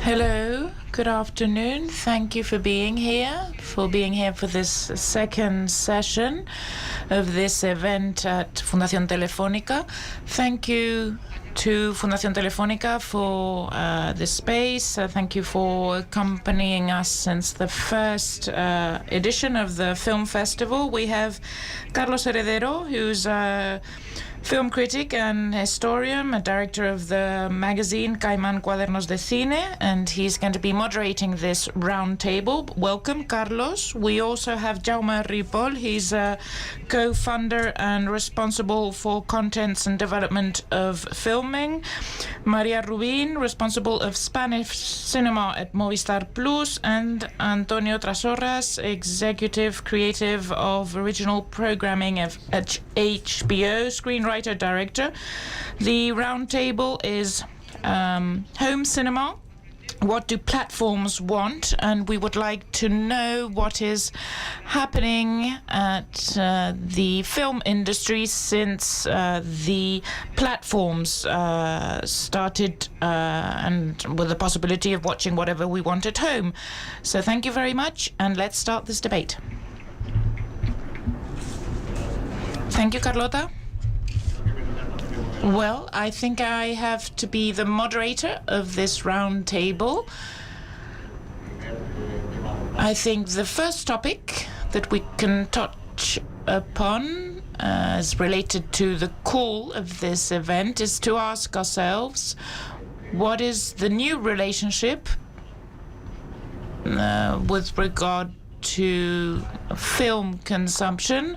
Hello, good afternoon. Thank you for being here for this second session of this event at Fundación Telefónica. Thank you to Fundación Telefónica for this space. Thank you for accompanying us since the first edition of the film festival. We have Carlos Heredero, who's a film critic and historian, a director of the magazine Caimán Cuadernos de Cine, and he's going to be moderating this round table. Welcome, Carlos. We also have Jaume Ripoll. He's a co-founder and responsible for contents and development of filming. María Rubín, responsible of Spanish cinema at Movistar Plus, and Antonio Trashorras, executive creative of original programming at HBO, screenwriter, director. The round table is home cinema. What do platforms want? And we would like to know what is happening at the film industry since the platforms started and with the possibility of watching whatever we want at home. So thank you very much, and let's start this debate. Thank you, Carlota. Well, I think I have to be the moderator of this round table. I think the first topic that we can touch upon as related to the call of this event is to ask ourselves, what is the new relationship with regard to film consumption,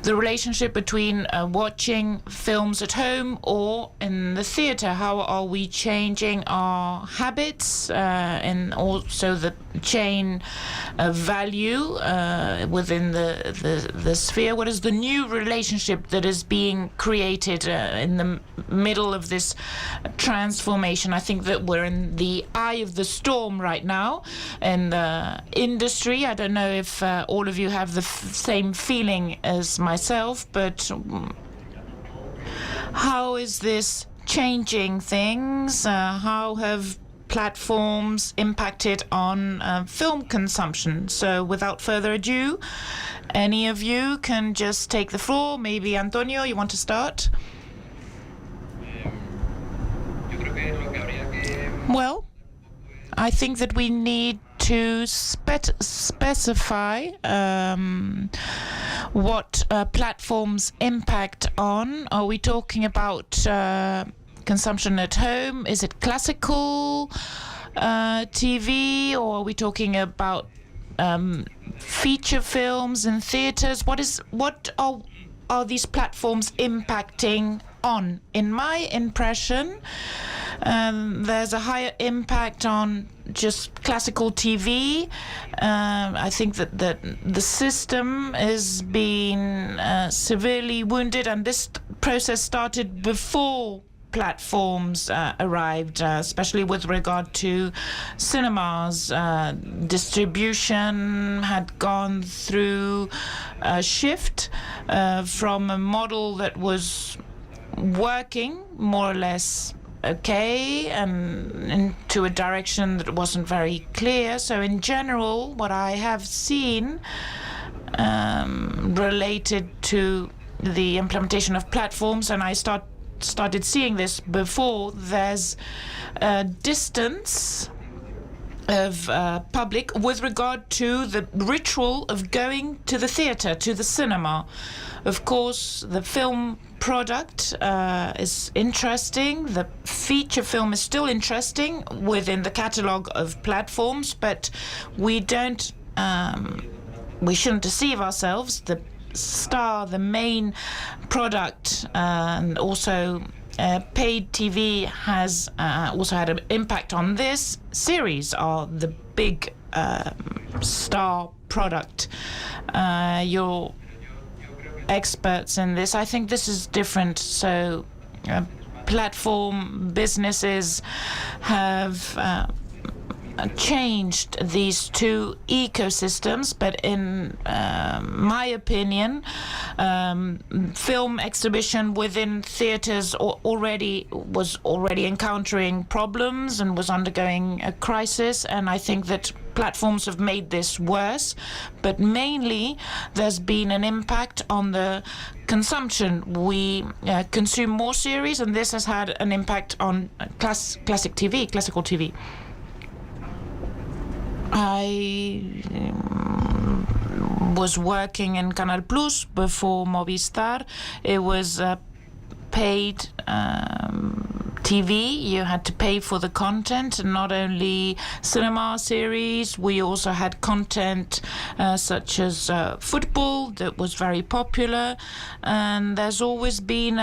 the relationship between watching films at home or in the theater? How are we changing our habits and also the chain of value within the sphere? What is the new relationship that is being created in the middle of this transformation? I think that we're in the eye of the storm right now in the industry. I don't know if all of you have the same feeling as myself, but how is this changing things? How have platforms impacted on film consumption? So without further ado, any of you can just take the floor. Maybe Antonio, you want to start? Well, I think that we need to specify what platforms impact on. Are we talking about consumption at home? Is it classical TV, or are we talking about feature films in theaters? What are these platforms impacting on? In my impression, there's a higher impact on just classical TV. I think that the system is being severely wounded, and this process started before platforms arrived, especially with regard to cinemas. Distribution had gone through a shift from a model that was working more or less okay and into a direction that wasn't very clear. So in general, what I have seen related to the implementation of platforms, and I started seeing this before, there's a distance of public with regard to the ritual of going to the theater, to the cinema. Of course, the film product is interesting. The feature film is still interesting within the catalogue of platforms, but we shouldn't deceive ourselves. The star, the main product, and also paid TV has also had an impact on this. Series are the big star product. You're experts in this. I think this is different. So platform businesses have changed these two ecosystems, but in my opinion, film exhibition within theaters was already encountering problems and was undergoing a crisis, and I think that platforms have made this worse, but mainly there's been an impact on the consumption. We consume more series, and this has had an impact on classical TV. I was working in Canal Plus before Movistar. It was paid TV. You had to pay for the content, not only cinema series. We also had content such as football that was very popular, and there's always been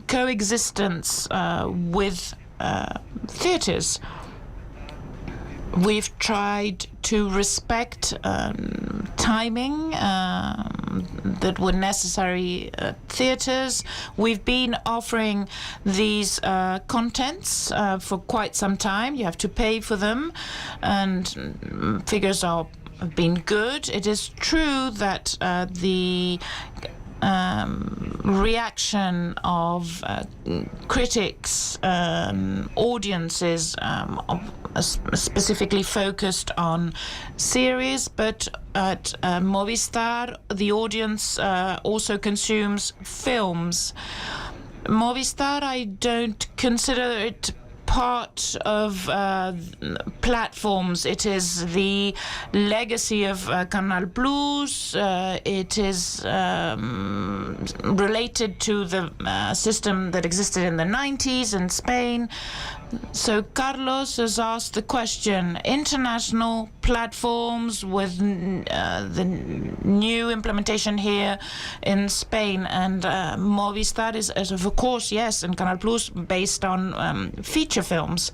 coexistence with theaters. We've tried to respect timing that were necessary at theaters. We've been offering these contents for quite some time. You have to pay for them, and figures have been good. It is true that the reaction of critics, audiences, specifically focused on series, but at Movistar, the audience also consumes films. Movistar, I don't consider it part of platforms. It is the legacy of Canal Plus. It is related to the system that existed in the 90s in Spain. So Carlos has asked the question, international platforms with the new implementation here in Spain, and Movistar is of course, yes, and Canal Plus based on feature films,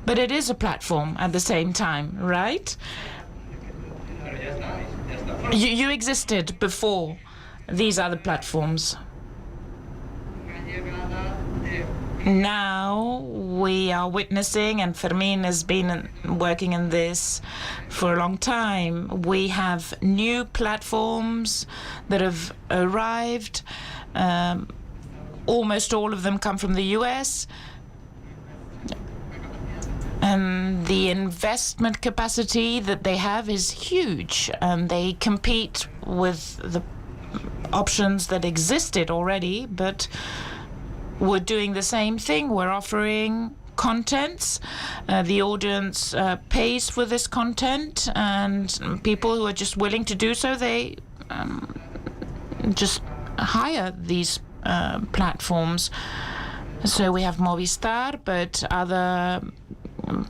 but it is a platform at the same time, right? You existed before these other platforms. Now we are witnessing, and FILMIN has been working in this for a long time, we have new platforms that have arrived. Almost all of them come from the US. And the investment capacity that they have is huge, and they compete with the options that existed already, but we're doing the same thing. We're offering contents. The audience pays for this content, and people who are just willing to do so, they just hire these platforms. So we have Movistar, but other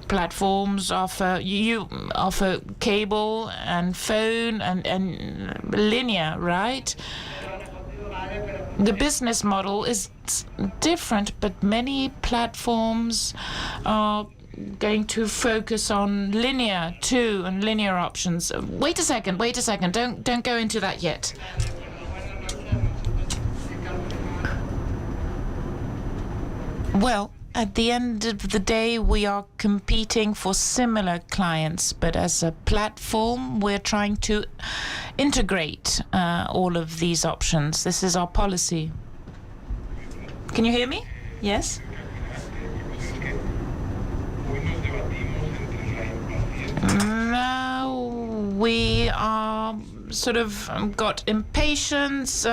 platforms offer cable and phone and linear, right? The business model is different, but many platforms are going to focus on linear too, and linear options. Wait a second. Don't go into that yet. Well, at the end of the day, we are competing for similar clients, but as a platform, we're trying to integrate all of these options. This is our policy. Can you hear me? Yes? Now we are sort of got impatience,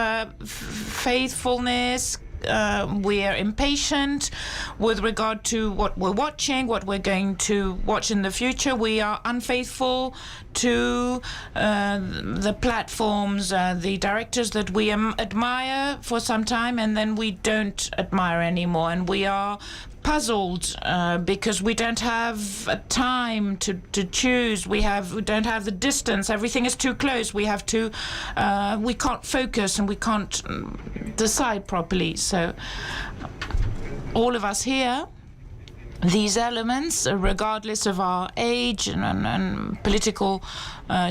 faithfulness. We are impatient with regard to what we're watching, what we're going to watch in the future. We are unfaithful to the platforms, the directors that we admire for some time, and then we don't admire anymore. And we are puzzled because we don't have time to choose. We don't have the distance. Everything is too close. We can't focus, and we can't decide properly. So all of us here, these elements, regardless of our age and political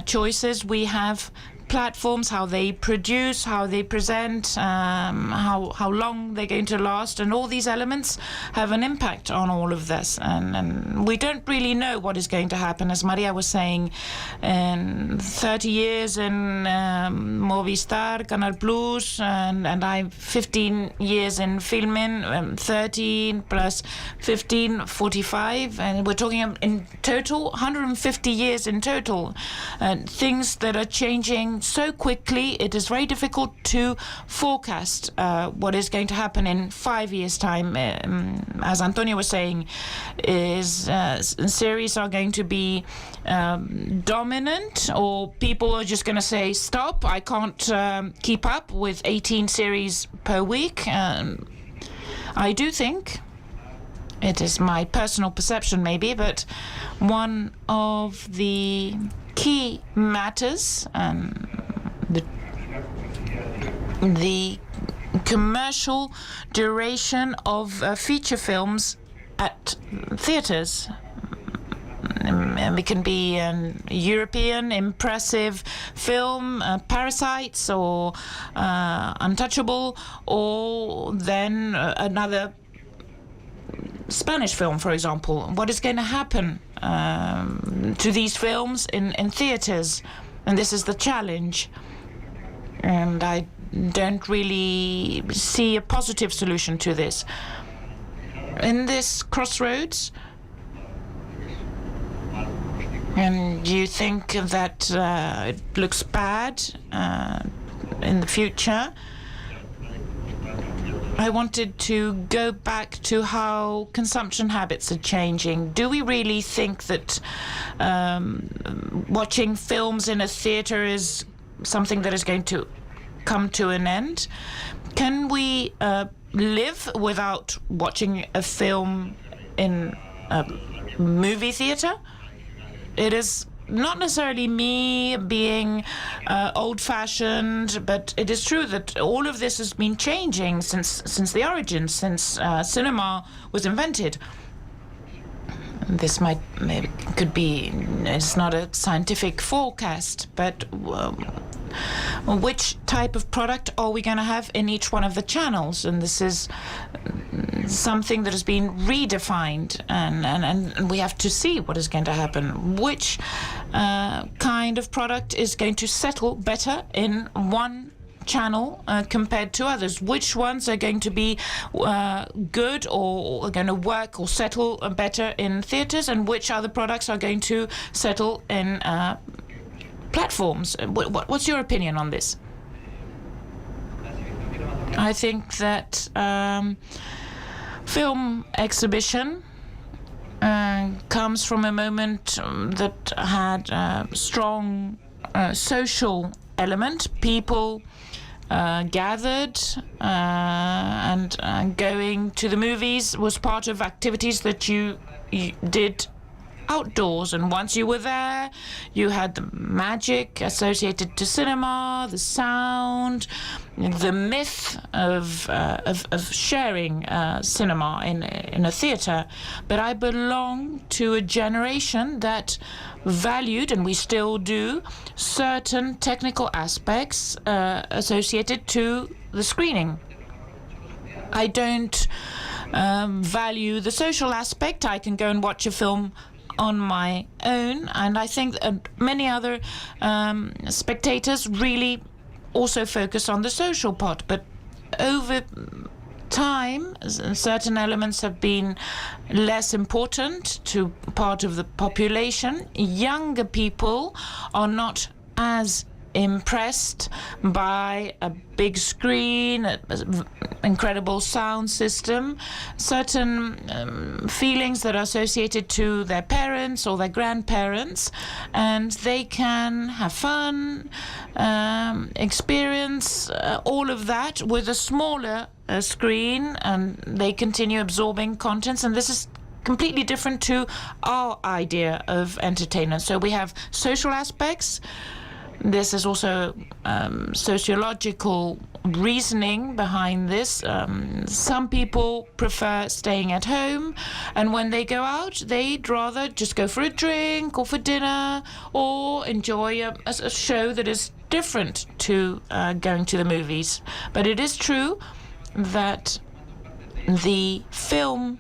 choices, we have platforms, how they produce, how they present, how long they're going to last, and all these elements have an impact on all of this. And we don't really know what is going to happen. As Maria was saying, in 30 years in Movistar, Canal Plus, and I 15 years in FILMIN, 13 plus 15, 45, and we're talking in total 150 years in total. Things that are changing so quickly, it is very difficult to forecast what is going to happen in 5 years' time. As Antonio was saying, series are going to be dominant, or people are just going to say, stop, I can't keep up with 18 series per week. I do think, it is my personal perception maybe, but one of the key matters, the commercial duration of feature films at theatres. It can be an European impressive film, Parasites or Untouchable, or then another Spanish film, for example. What is going to happen to these films in theatres? And this is the challenge. And I don't really see a positive solution to this. In this crossroads, and you think that it looks bad in the future, I wanted to go back to how consumption habits are changing. Do we really think that watching films in a theatre is something that is going to come to an end? Can we live without watching a film in a movie theatre? It is not necessarily me being old-fashioned, but it is true that all of this has been changing since the origins, since cinema was invented. This could be, it's not a scientific forecast, but which type of product are we going to have in each one of the channels? And this is something that has been redefined, and we have to see what is going to happen. Which kind of product is going to settle better in one channel compared to others? Which ones are going to be good or are going to work or settle better in theatres, and which other products are going to settle in platforms? What's your opinion on this? I think that film exhibition comes from a moment that had a strong social element. People gathered, and going to the movies was part of activities that you did outdoors, and once you were there, you had the magic associated to cinema, the sound, the myth of sharing cinema in a theatre. But I belong to a generation that valued, and we still do, certain technical aspects associated to the screening. I don't value the social aspect. I can go and watch a film on my own, and I think many other spectators really also focus on the social part. But over time, certain elements have been less important to part of the population. Younger people are not as impressed by a big screen, incredible sound system, certain feelings that are associated to their parents or their grandparents, and they can have fun, experience all of that with a smaller screen, and they continue absorbing contents, and this is completely different to our idea of entertainment. So we have social aspects. This is also sociological reasoning behind this. Some people prefer staying at home, and when they go out, they'd rather just go for a drink or for dinner, or enjoy a show that is different to going to the movies. But it is true that the film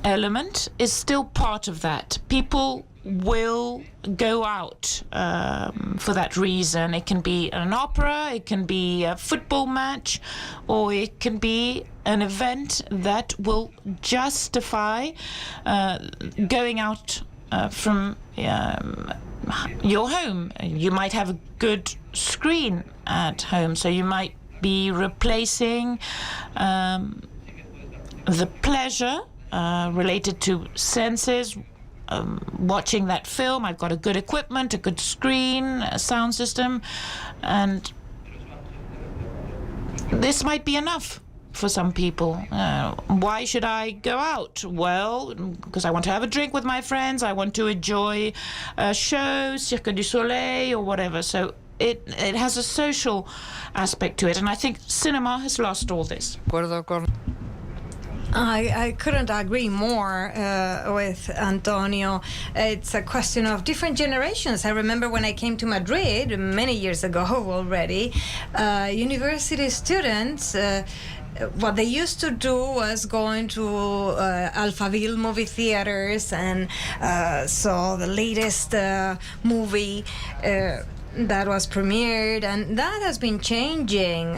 element is still part of that. People will go out for that reason. It can be an opera, it can be a football match, or it can be an event that will justify going out from your home. You might have a good screen at home, so you might be replacing the pleasure related to senses, watching that film. I've got a good equipment, a good screen, a sound system, and this might be enough for some people. Why should I go out? Well, because I want to have a drink with my friends, I want to enjoy a show, Cirque du Soleil or whatever. So it has a social aspect to it, and I think cinema has lost all this. I couldn't agree more with Antonio. It's a question of different generations. I remember when I came to Madrid many years ago already, university students, what they used to do was going to Alphaville movie theaters and saw the latest movie that was premiered, and that has been changing.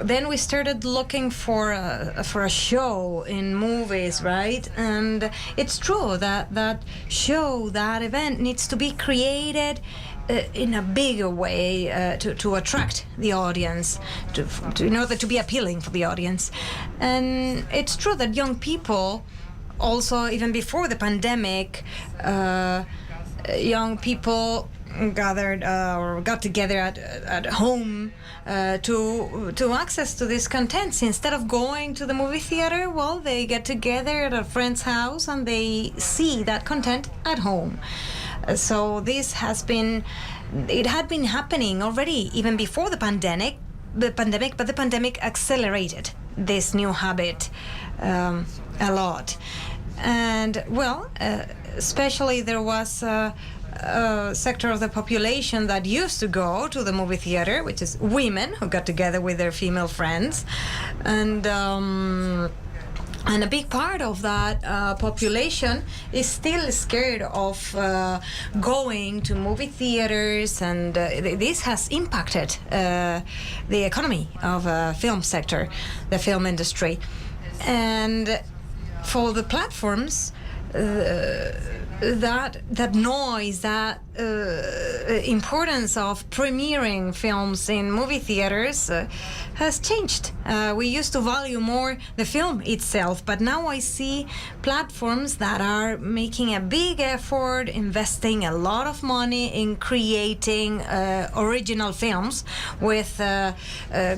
Then we started looking for a show in movies, right? And it's true that show, that event needs to be created in a bigger way to attract the audience, in order to be appealing for the audience. And it's true that young people, also even before the pandemic, young people gathered or got together at home to access to these contents. Instead of going to the movie theater, well, they get together at a friend's house and they see that content at home. So this had been happening already even before the pandemic, but the pandemic accelerated this new habit a lot. And well, especially there was a sector of the population that used to go to the movie theater, which is women who got together with their female friends, and a big part of that population is still scared of going to movie theaters, and this has impacted the economy of the film sector, the film industry. And for the platforms, that noise, that importance of premiering films in movie theaters has changed. We used to value more the film itself, but now I see platforms that are making a big effort, investing a lot of money in creating original films with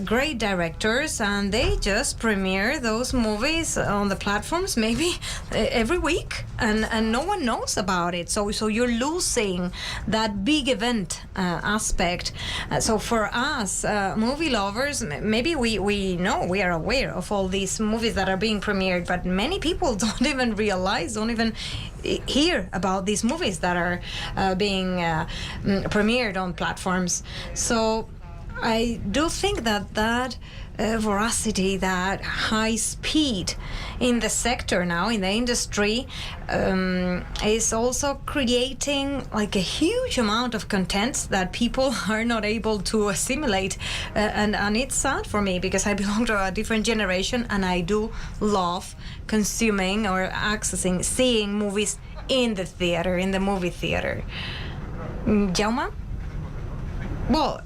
great directors, and they just premiere those movies on the platforms maybe every week, and no one knows about it. So you're losing that big event aspect. So for us, movie lovers, maybe we know, we are aware of all these movies that are being premiered, but many people don't even realize, don't even hear about these movies that are being premiered on platforms. So I do think that voracity, that high speed in the sector now, in the industry, is also creating like a huge amount of content that people are not able to assimilate, and it's sad for me because I belong to a different generation, and I do love consuming or accessing, seeing movies in the theater, in the movie theater. Jaume? Well,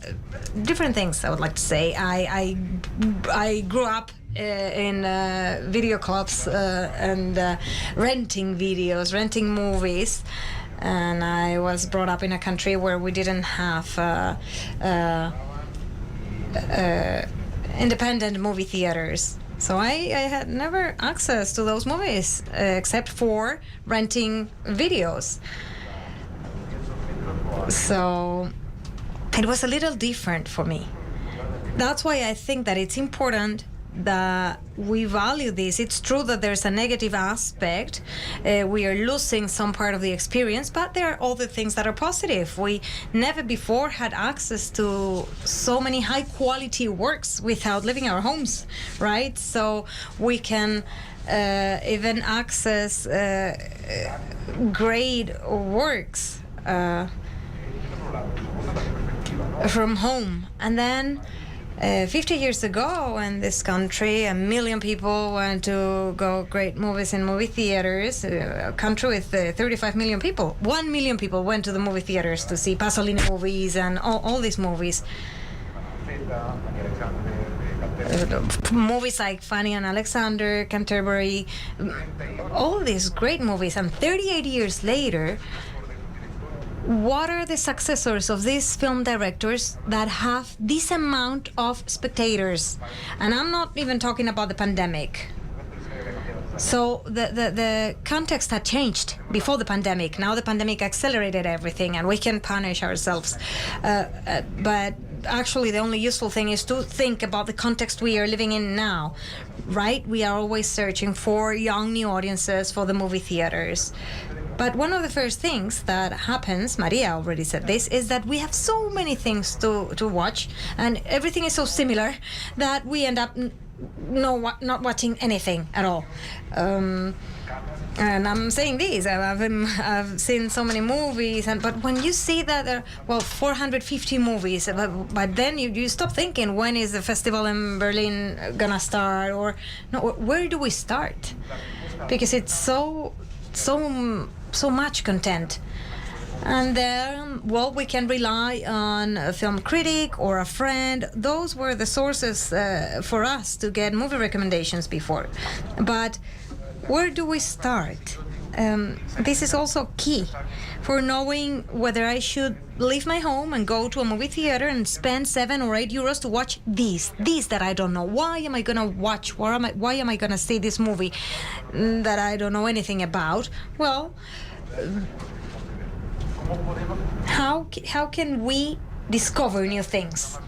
different things I would like to say. I grew up in video clubs and renting videos, renting movies, and I was brought up in a country where we didn't have independent movie theaters. So I had never access to those movies except for renting videos. So it was a little different for me. That's why I think that it's important that we value this. It's true that there's a negative aspect. We are losing some part of the experience, but there are other things that are positive. We never before had access to so many high quality works without leaving our homes, right? So we can even access great works from home. And then 50 years ago in this country, 1 million people went to go great movies in movie theaters. A country with 35 million people. 1 million people went to the movie theaters to see Pasolini movies and all these movies. Movies like Fanny and Alexander, Canterbury, all these great movies. And 38 years later, what are the successors of these film directors that have this amount of spectators? And I'm not even talking about the pandemic. So the context had changed before the pandemic. Now the pandemic accelerated everything, and we can punish ourselves. But actually, the only useful thing is to think about the context we are living in now, right? We are always searching for young new audiences for the movie theaters. But one of the first things that happens, Maria already said this, is that we have so many things to watch, and everything is so similar that we end up not watching anything at all. And I'm saying this, I've seen so many movies, but when you see that there are, 450 movies, but then you stop thinking, when is the festival in Berlin gonna start? Or no, where do we start? Because it's so much content. And then, we can rely on a film critic or a friend. Those were the sources for us to get movie recommendations before. But where do we start? This is also key for knowing whether I should leave my home and go to a movie theater and spend 7 or 8 euros to watch these that I don't know. Why am I gonna watch? Why am I gonna see this movie that I don't know anything about? Well, how can we discover new things?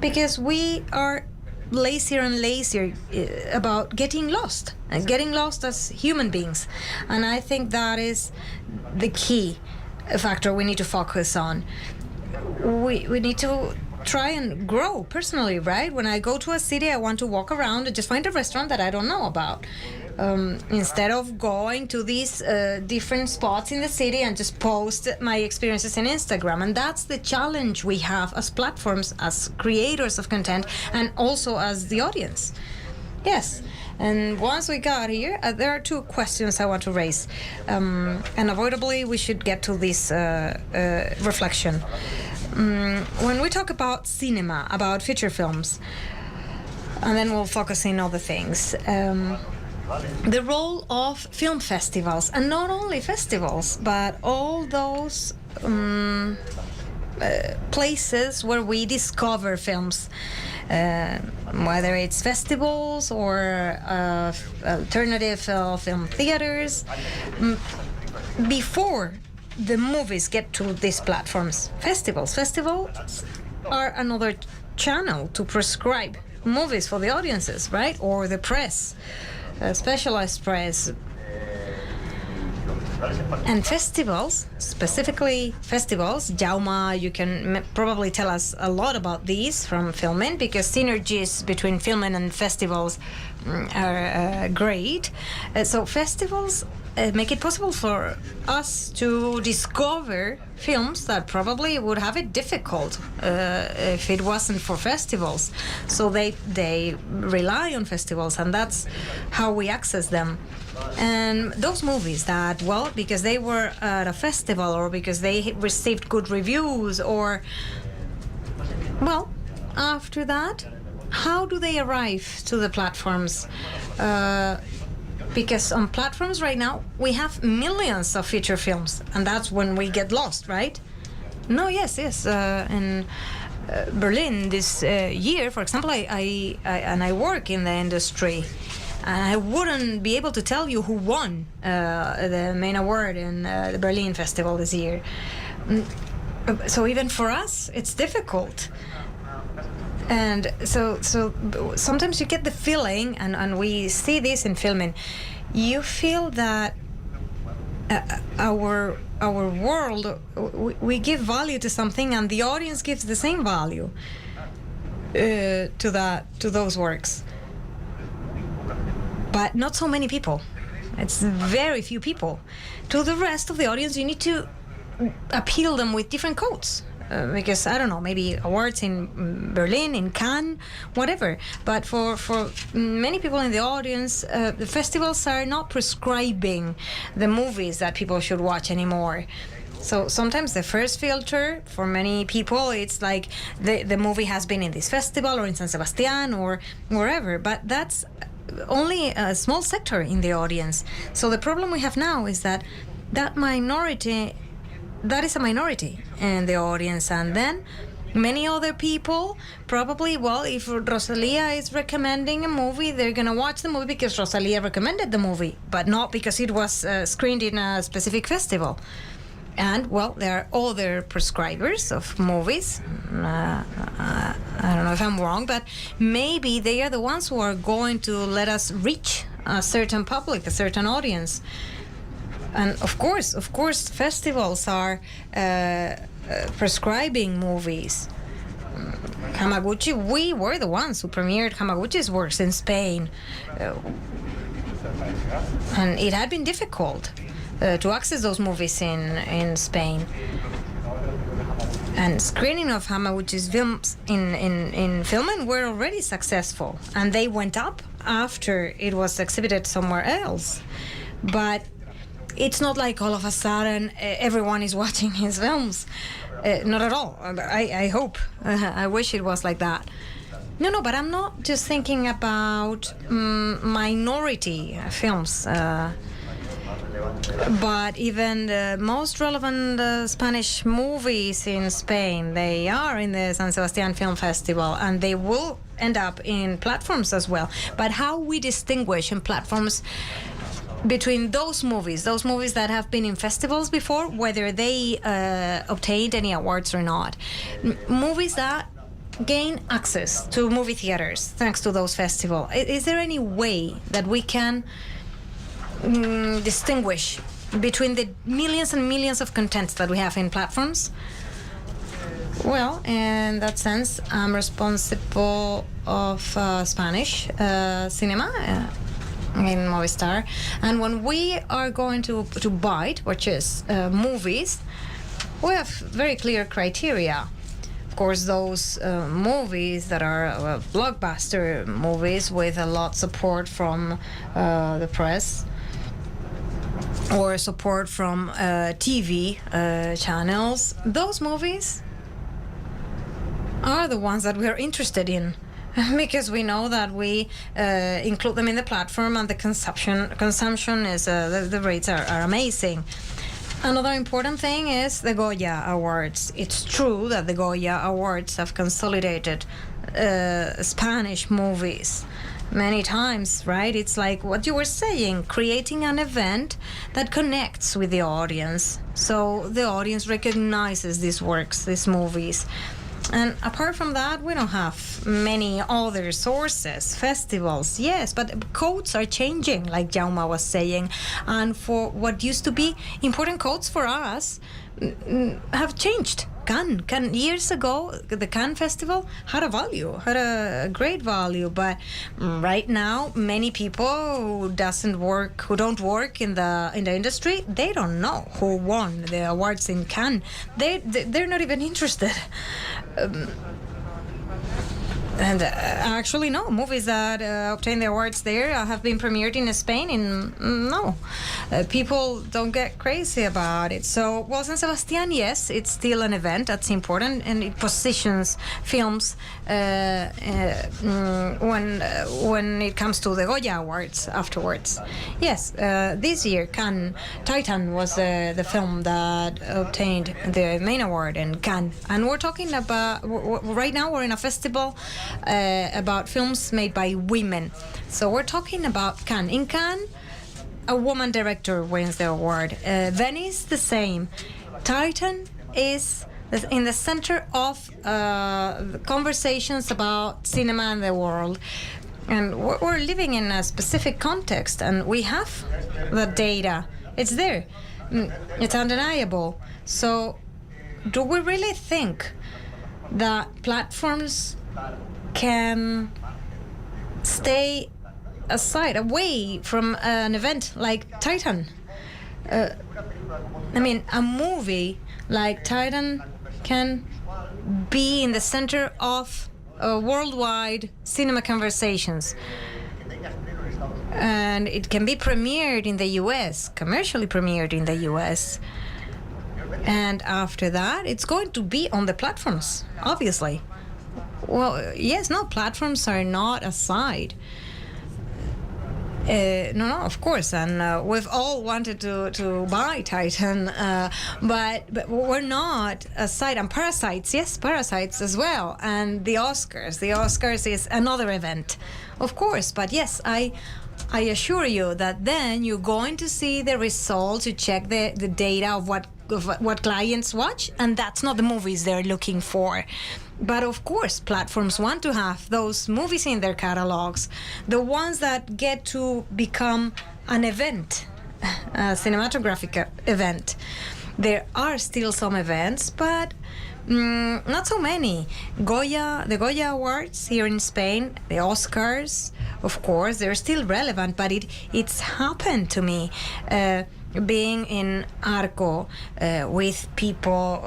Because we are lazier and lazier about getting lost as human beings, and I think that is the key factor we need to focus on. We need to try and grow personally, right? When I go to a city, I want to walk around and just find a restaurant that I don't know about, instead of going to these different spots in the city and just post my experiences in Instagram. And that's the challenge we have as platforms, as creators of content, and also as the audience. Yes. And once we got here, there are 2 questions I want to raise. Unavoidably, we should get to this reflection. When we talk about cinema, about feature films, and then we'll focus in other things, the role of film festivals, and not only festivals, but all those places where we discover films, whether it's festivals or alternative film theaters, before the movies get to these platforms. Festivals are another channel to prescribe movies for the audiences, right? Or the press, specialized press. And festivals, specifically festivals, Jaume, you can probably tell us a lot about these from FILMIN, because synergies between FILMIN and festivals are great. So festivals make it possible for us to discover films that probably would have it difficult if it wasn't for festivals. So they rely on festivals, and that's how we access them. And those movies that, because they were at a festival, or because they received good reviews, or, after that, how do they arrive to the platforms? Because on platforms right now, we have millions of feature films, and that's when we get lost, right? No, yes. In Berlin this year, for example, I work in the industry, and I wouldn't be able to tell you who won the main award in the Berlin Festival this year. So even for us, it's difficult. And so sometimes you get the feeling, and we see this in filming, you feel that our world, we give value to something, and the audience gives the same value to those works. But not so many people. It's very few people. To the rest of the audience, you need to appeal them with different codes. Because, I don't know, maybe awards in Berlin, in Cannes, whatever. But for many people in the audience, the festivals are not prescribing the movies that people should watch anymore. So sometimes the first filter for many people, it's like the movie has been in this festival or in San Sebastian or wherever. But that's only a small sector in the audience. So the problem we have now is that minority, that is a minority in the audience, and then many other people probably, well, if Rosalia is recommending a movie, they're gonna watch the movie because Rosalia recommended the movie, but not because it was screened in a specific festival. And, well, there are other prescribers of movies. I don't know if I'm wrong, but maybe they are the ones who are going to let us reach a certain public, a certain audience. And of course, festivals are prescribing movies. Hamaguchi, we were the ones who premiered Hamaguchi's works in Spain. And it had been difficult to access those movies in Spain. And screening of Hamaguchi's films in FILMIN were already successful. And they went up after it was exhibited somewhere else. But it's not like all of a sudden everyone is watching his films. Not at all. I hope. I wish it was like that. No, but I'm not just thinking about minority films. But even the most relevant Spanish movies in Spain, they are in the San Sebastian Film Festival, and they will end up in platforms as well. But how we distinguish in platforms between those movies that have been in festivals before, whether they obtained any awards or not, movies that gain access to movie theaters thanks to those festivals. Is there any way that we can distinguish between the millions and millions of contents that we have in platforms? Well, in that sense, I'm responsible of Spanish cinema in Movistar, and when we are going to buy, which is movies, we have very clear criteria. Of course, those movies that are blockbuster movies with a lot of support from the press or support from TV channels, those movies are the ones that we are interested in, because we know that we include them in the platform, and the consumption is the rates are amazing. Another important thing is the Goya Awards. It's true that the Goya Awards have consolidated Spanish movies many times, right? It's like what you were saying, creating an event that connects with the audience. So the audience recognizes these works, these movies. And apart from that, we don't have many other sources. Festivals, yes, but codes are changing, like Jaume was saying. And for what used to be important codes for us have changed. Cannes, years ago, the Cannes Festival had a great value, but right now, many people who don't work in the industry, they don't know who won the awards in Cannes. They're not even interested. And actually, no, movies that obtain the awards there have been premiered in Spain. People don't get crazy about it. So, well, San Sebastian, yes, it's still an event that's important, and it positions films when it comes to the Goya Awards afterwards. Yes, this year, Cannes, Titan was the film that obtained the main award in Cannes. And we're talking about, right now we're in a festival about films made by women. So we're talking about Cannes. In Cannes, a woman director wins the award. Venice, the same. Titan is in the center of the conversations about cinema and the world. And we're living in a specific context, and we have the data. It's there. It's undeniable. So do we really think that platforms can stay aside, away from an event like Titan? I mean, a movie like Titan can be in the center of worldwide cinema conversations. And it can be premiered in the US, commercially premiered in the US. And after that, it's going to be on the platforms, obviously. Well, yes, no, platforms are not aside. No, of course, and we've all wanted to buy Titan, but we're not aside. And Parasites, yes, Parasites as well, and the Oscars. The Oscars is another event, of course, but yes, I assure you that then you're going to see the results. You check the data of what clients watch, and that's not the movies they're looking for. But of course, platforms want to have those movies in their catalogs, the ones that get to become an event, a cinematographic event. There are still some events, but not so many. The Goya Awards here in Spain, the Oscars, of course, they're still relevant, but it's happened to me. Being in Arco with people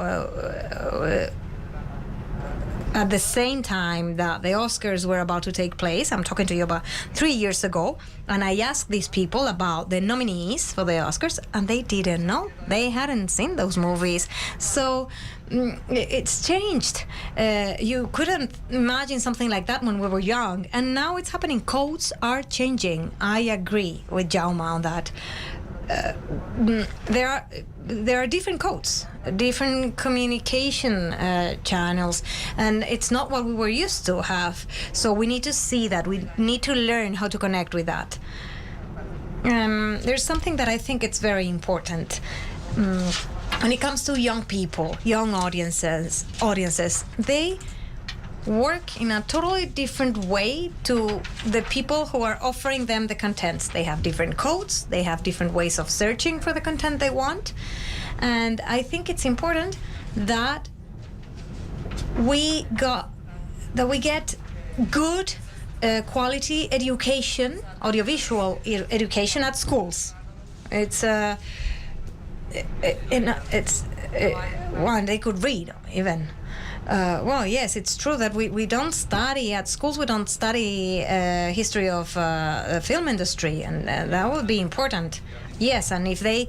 at the same time that the Oscars were about to take place. I'm talking to you about 3 years ago, and I asked these people about the nominees for the Oscars, and they didn't know. They hadn't seen those movies. So it's changed. You couldn't imagine something like that when we were young, and now it's happening. Codes are changing. I agree with Jaume on that. There are different codes, different communication channels, and it's not what we were used to have. So we need to see that. We need to learn how to connect with that. There's something that I think it's very important. When it comes to young people, young audiences, they work in a totally different way to the people who are offering them the contents. They have different codes, they have different ways of searching for the content they want, and I think it's important that we get good quality education, audiovisual education at schools. It's one they could read even. Well, yes, it's true that we don't study at schools. We don't study history of the film industry, and that would be important. Yes, and if they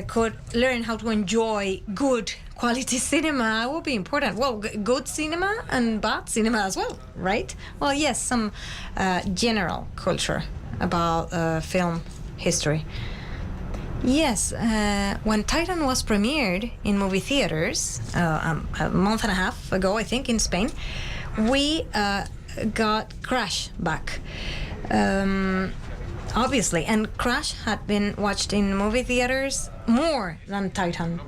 could learn how to enjoy good quality cinema, it would be important. Well, good cinema and bad cinema as well, right? Well, yes, some general culture about film history. Yes, when Titan was premiered in movie theaters a month and a half ago, I think, in Spain, we got Crash back, obviously. And Crash had been watched in movie theaters more than Titan.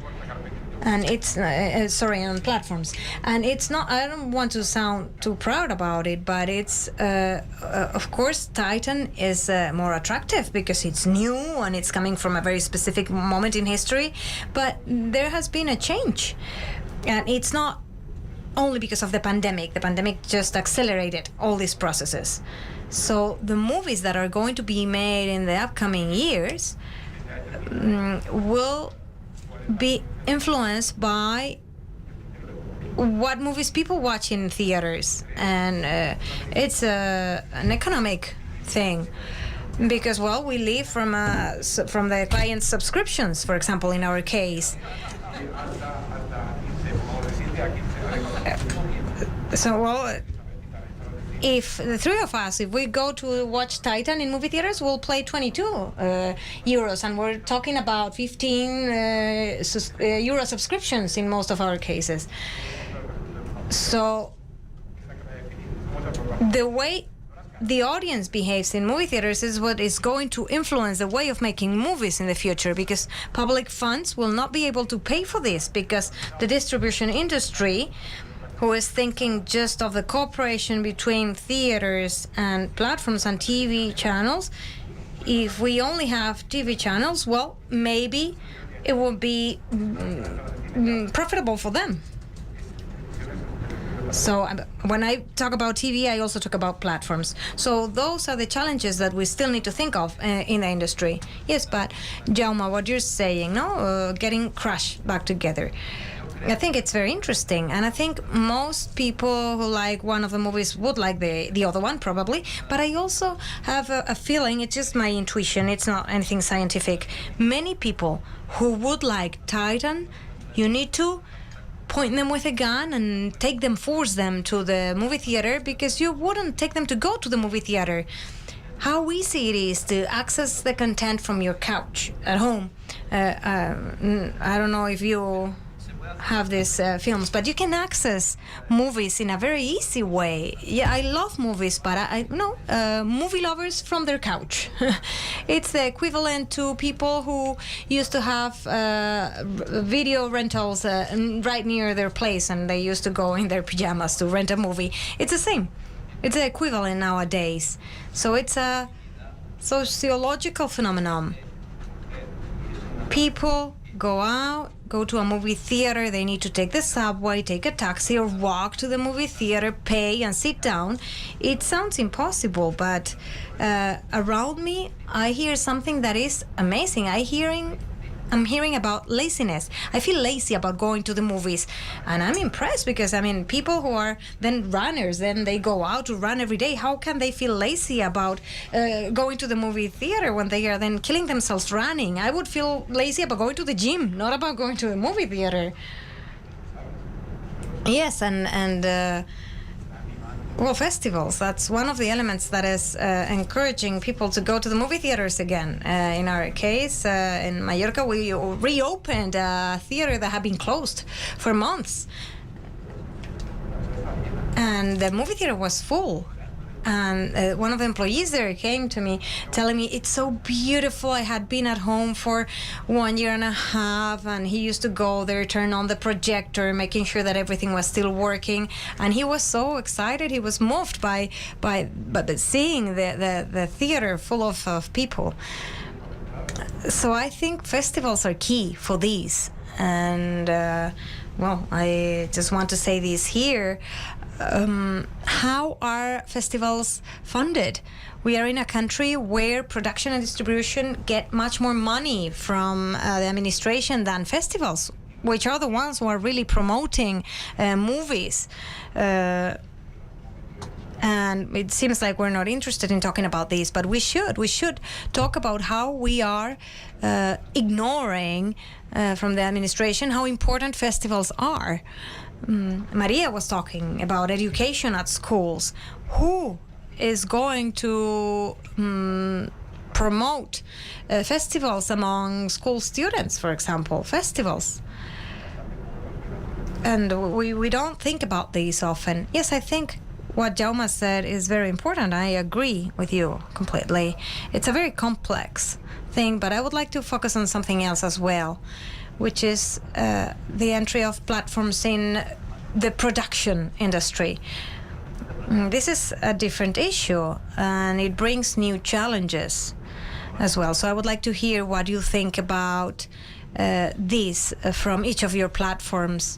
And it's on platforms, and it's not. I don't want to sound too proud about it, but it's of course Titan is more attractive because it's new and it's coming from a very specific moment in history. But there has been a change, and it's not only because of the pandemic. The pandemic just accelerated all these processes. So the movies that are going to be made in the upcoming years will be influenced by what movies people watch in theaters, and it's an economic thing, because well, we live from the client's subscriptions, for example, in our case. So well, if the three of us, if we go to watch Titan in movie theaters, we'll pay 22 euros, and we're talking about 15 euro subscriptions in most of our cases. So the way the audience behaves in movie theaters is what is going to influence the way of making movies in the future, because public funds will not be able to pay for this, because the distribution industry, who is thinking just of the cooperation between theaters and platforms and TV channels, if we only have TV channels, well, maybe it will be profitable for them. So when I talk about TV, I also talk about platforms. So those are the challenges that we still need to think of in the industry. Yes, but Jaume, what you're saying, getting Crash back together, I think it's very interesting, and I think most people who like one of the movies would like the other one, probably. But I also have a feeling, it's just my intuition, it's not anything scientific. Many people who would like Titan, you need to point them with a gun and force them to the movie theater, because you wouldn't take them to go to the movie theater. How easy it is to access the content from your couch at home. I don't know if you have these films, but you can access movies in a very easy way. Yeah, I love movies, but I know movie lovers from their couch. It's the equivalent to people who used to have video rentals right near their place, and they used to go in their pajamas to rent a movie. It's the same. It's the equivalent nowadays. So it's a sociological phenomenon. People go to a movie theater, they need to take the subway, take a taxi, or walk to the movie theater, pay and sit down. It sounds impossible, but around me I hear something that is amazing. I'm hearing about laziness. I feel lazy about going to the movies, and I'm impressed, because people who are then runners, then they go out to run every day. How can they feel lazy about going to the movie theater when they are then killing themselves running? I would feel lazy about going to the gym, not about going to the movie theater. Yes, and well, festivals, that's one of the elements that is encouraging people to go to the movie theaters again. In our case, in Mallorca, we reopened a theater that had been closed for months. And the movie theater was full. And one of the employees there came to me telling me, it's so beautiful. I had been at home for 1.5 years, and he used to go there, turn on the projector, making sure that everything was still working. And he was so excited. He was moved by seeing the theater full of people. So I think festivals are key for these. And, well, I just want to say this here. How are festivals funded? We are in a country where production and distribution get much more money from the administration than festivals, which are the ones who are really promoting movies. And it seems like we're not interested in talking about this, but we should talk about how we are ignoring from the administration how important festivals are. Maria was talking about education at schools. Who is going to promote festivals among school students, for example? Festivals. And we don't think about these often. Yes, I think what Jaume said is very important. I agree with you completely. It's a very complex thing, but I would like to focus on something else as well, which is the entry of platforms in the production industry. This is a different issue, and it brings new challenges as well. So I would like to hear what you think about this from each of your platforms.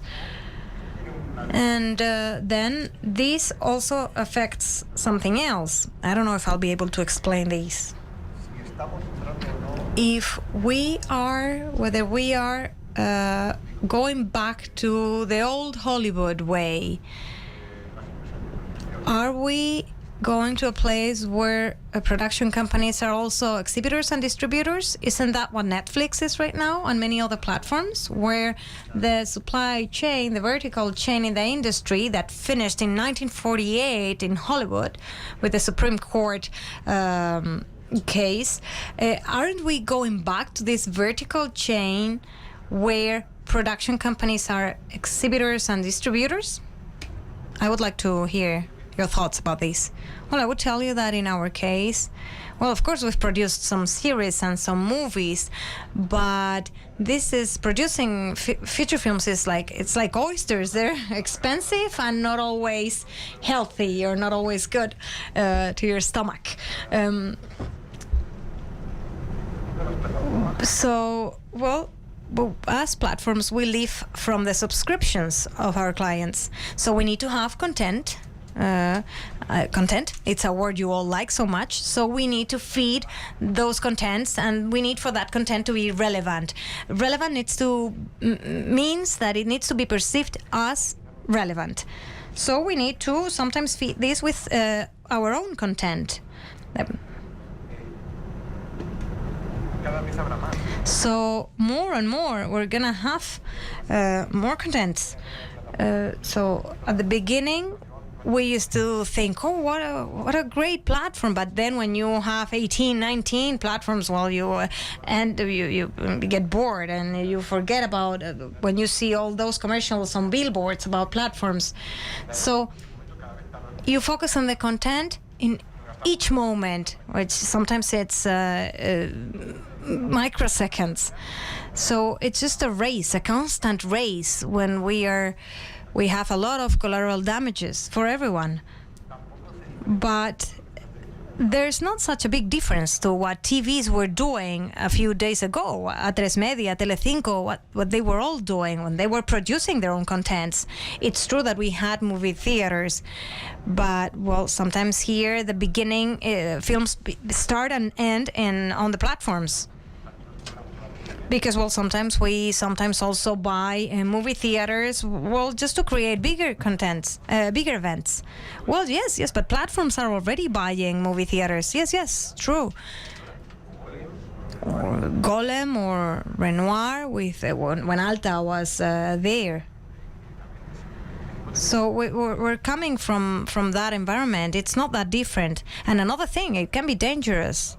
And then this also affects something else. I don't know if I'll be able to explain this. Whether we are going back to the old Hollywood way, are we going to a place where production companies are also exhibitors and distributors? Isn't that what Netflix is right now and many other platforms, where the supply chain, the vertical chain in the industry that finished in 1948 in Hollywood with the Supreme Court case, aren't we going back to this vertical chain where production companies are exhibitors and distributors? I would like to hear your thoughts about this? Well, I would tell you that in our case, well, of course, we've produced some series and some movies, but this is producing feature films is like, it's like oysters. They're expensive and not always healthy or not always good to your stomach. So, well, as platforms, we live from the subscriptions of our clients. So we need to have content. Content, it's a word you all like so much. So we need to feed those contents, and we need for that content to be relevant. Relevant means that it needs to be perceived as relevant. So we need to sometimes feed this with our own content. So more and more we're gonna have more contents. So at the beginning we used to think, oh, what a great platform, but then when you have 18, 19 platforms, well, you get bored and you forget about when you see all those commercials on billboards about platforms. So you focus on the content in each moment, which sometimes it's microseconds. So it's just a race, a constant race, when we have a lot of collateral damages for everyone. But there's not such a big difference to what TVs were doing a few days ago. A3 Media, Telecinco, what they were all doing when they were producing their own contents. It's true that we had movie theaters, but, well, sometimes here, the beginning, films start and end on the platforms. Because, well, sometimes we also buy movie theaters, well, just to create bigger contents, bigger events. Well, yes, but platforms are already buying movie theaters. Yes, true. Or Golem or Renoir with when Alta was there. So we're coming from that environment. It's not that different. And another thing, it can be dangerous.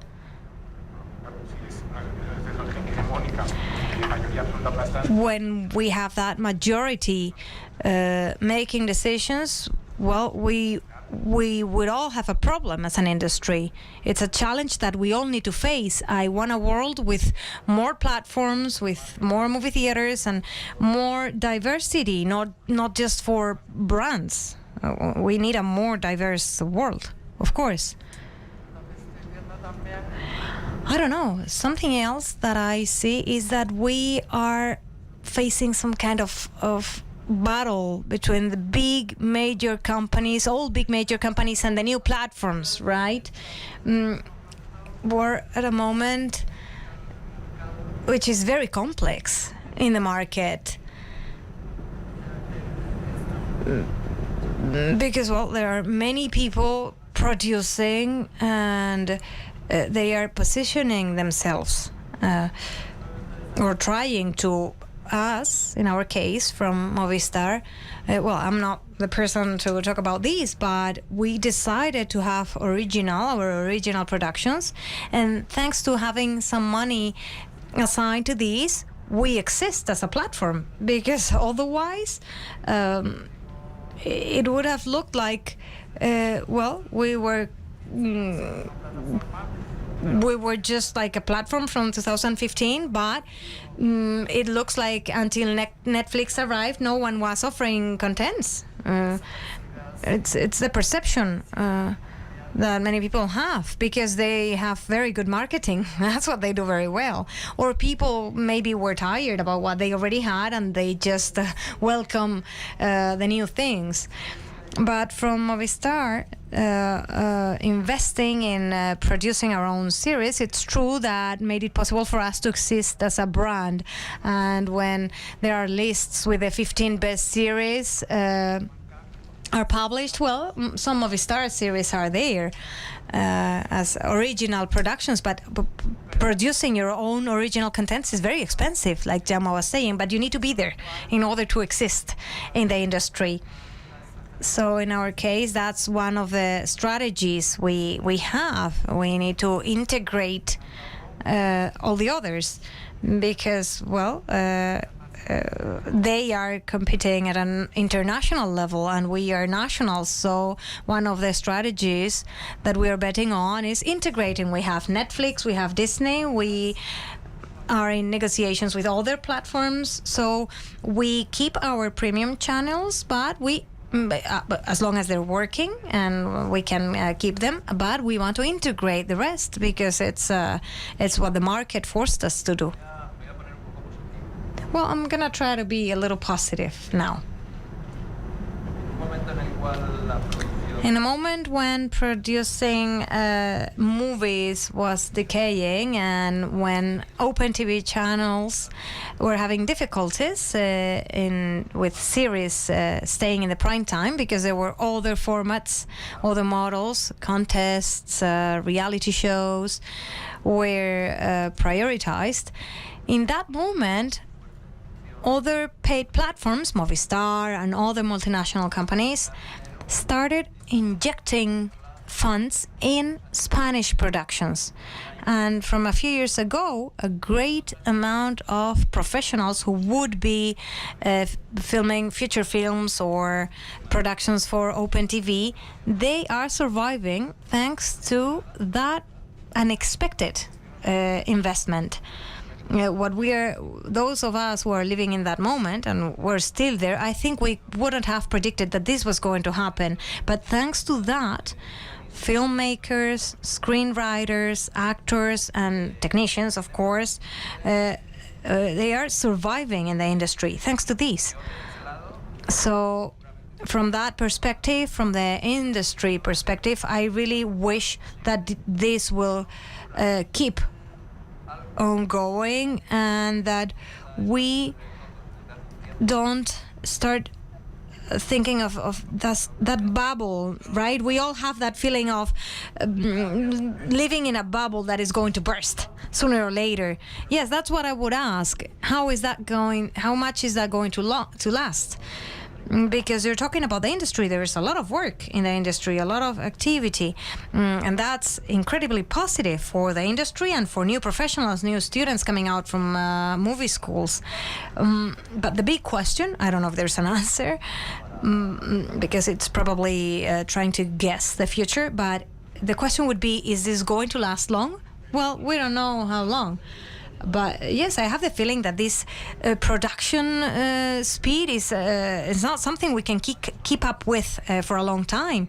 When we have that majority making decisions, well, we would all have a problem as an industry. It's a challenge that we all need to face. I want a world with more platforms, with more movie theaters, and more diversity, not just for brands. We need a more diverse world, of course. I don't know. Something else that I see is that we are facing some kind of battle between the big major companies, all big major companies, and the new platforms, right? We're at a moment which is very complex in the market. Because, well, there are many people producing, and they are positioning themselves or trying to. Us, in our case, from Movistar, well, I'm not the person to talk about this, but we decided to have our original productions, and thanks to having some money assigned to these, we exist as a platform, because otherwise it would have looked like, well, we were just like a platform from 2015, but it looks like until Netflix arrived, no one was offering contents. It's the perception that many people have, because they have very good marketing. That's what they do very well. Or people maybe were tired about what they already had, and they just welcome the new things. But from Movistar, investing in producing our own series, it's true that made it possible for us to exist as a brand. And when there are lists with the 15 best series are published, well, some Movistar series are there as original productions, but producing your own original contents is very expensive, like Jaume was saying, but you need to be there in order to exist in the industry. So in our case, that's one of the strategies we have. We need to integrate all the others, because, well, they are competing at an international level and we are national. So one of the strategies that we are betting on is integrating. We have Netflix, we have Disney, we are in negotiations with other platforms. So we keep our premium channels, but as long as they're working and we can keep them, but we want to integrate the rest because it's what the market forced us to do. Well, I'm going to try to be a little positive now. In a moment when producing movies was decaying and when open TV channels were having difficulties with series staying in the prime time because there were other formats, other models, contests, reality shows were prioritized. In that moment, other paid platforms, Movistar and other multinational companies, started injecting funds in Spanish productions. And from a few years ago, a great amount of professionals who would be filming feature films or productions for Open TV, they are surviving thanks to that unexpected investment. Those of us who are living in that moment and we're still there, I think we wouldn't have predicted that this was going to happen. But thanks to that, filmmakers, screenwriters, actors, and technicians, of course, they are surviving in the industry thanks to this. So from that perspective, from the industry perspective, I really wish that this will keep ongoing and that we don't start thinking of that bubble, right? We all have that feeling of living in a bubble that is going to burst sooner or later. Yes, that's what I would ask. How much is that going to last? Because you're talking about the industry, there is a lot of work in the industry, a lot of activity, and that's incredibly positive for the industry and for new professionals, new students coming out from movie schools. But the big question, I don't know if there's an answer, because it's probably trying to guess the future, but the question would be, is this going to last long? Well, we don't know how long. But yes, I have the feeling that this production speed is not something we can keep up with for a long time.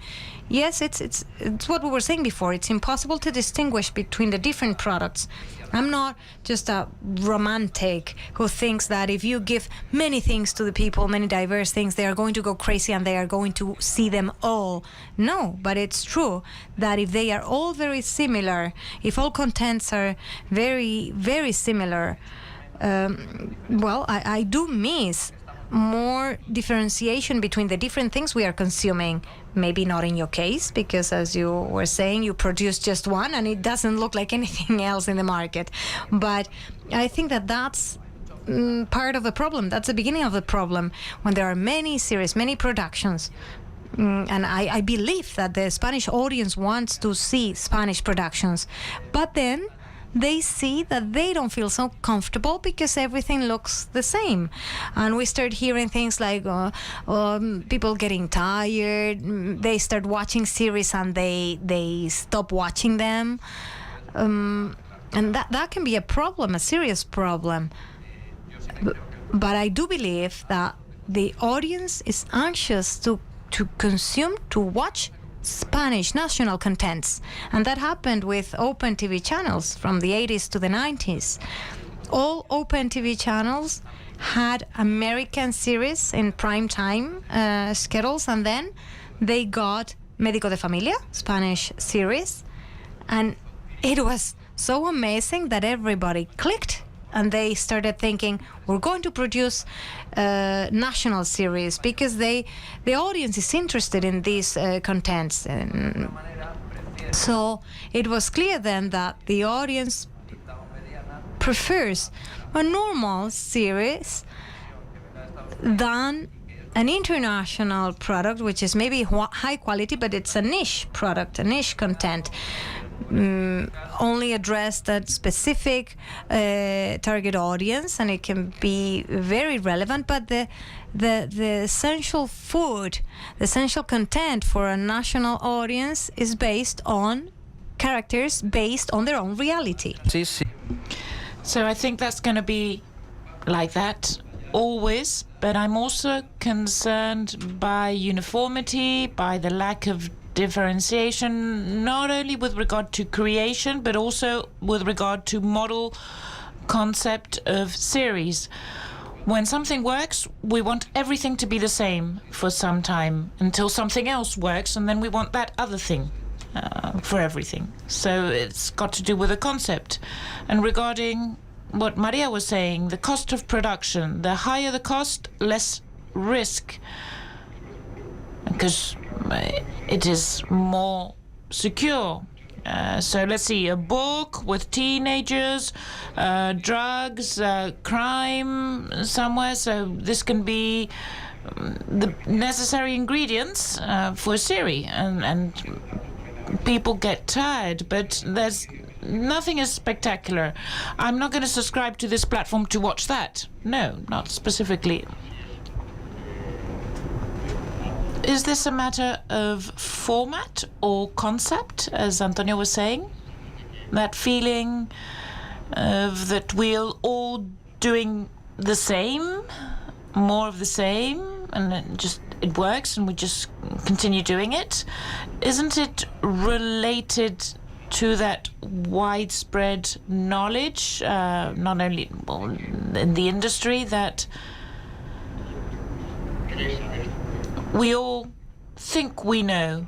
Yes, it's what we were saying before. It's impossible to distinguish between the different products. I'm not just a romantic who thinks that if you give many things to the people, many diverse things, they are going to go crazy and they are going to see them all. No, but it's true that if they are all very similar, if all contents are very, very similar, I do miss more differentiation between the different things we are consuming. Maybe not in your case, because as you were saying, you produce just one and it doesn't look like anything else in the market. But I think that that's part of the problem. That's the beginning of the problem, when there are many series, many productions. And I believe that the Spanish audience wants to see Spanish productions. But then they see that they don't feel so comfortable because everything looks the same. And we start hearing things like people getting tired, they start watching series and they stop watching them. And that can be a problem, a serious problem. But I do believe that the audience is anxious to consume, to watch Spanish national contents, and that happened with open TV channels from the 80s to the 90s. All open TV channels had American series in prime time schedules, and then they got Médico de Familia, Spanish series, and it was so amazing that everybody clicked and they started thinking, we're going to produce national series because the audience is interested in these contents. And so it was clear then that the audience prefers a normal series than an international product, which is maybe high quality, but it's a niche product, a niche content. only addressed a specific target audience, and it can be very relevant, but the essential food, the essential content for a national audience is based on characters based on their own reality. So I think that's going to be like that always, but I'm also concerned by uniformity, by the lack of differentiation, not only with regard to creation, but also with regard to model concept of series. When something works, we want everything to be the same for some time until something else works, and then we want that other thing for everything. So it's got to do with a concept. And regarding what Maria was saying, the cost of production, the higher the cost, less risk, because it is more secure. So let's see, a book with teenagers, drugs, crime somewhere. So this can be the necessary ingredients for a series, and people get tired, but there's nothing as spectacular. I'm not going to subscribe to this platform to watch that. No, not specifically. Is this a matter of format or concept, as Antonio was saying? That feeling of that we're all doing the same, more of the same, and it works and we just continue doing it? Isn't it related to that widespread knowledge, not only in the industry, that we all think we know?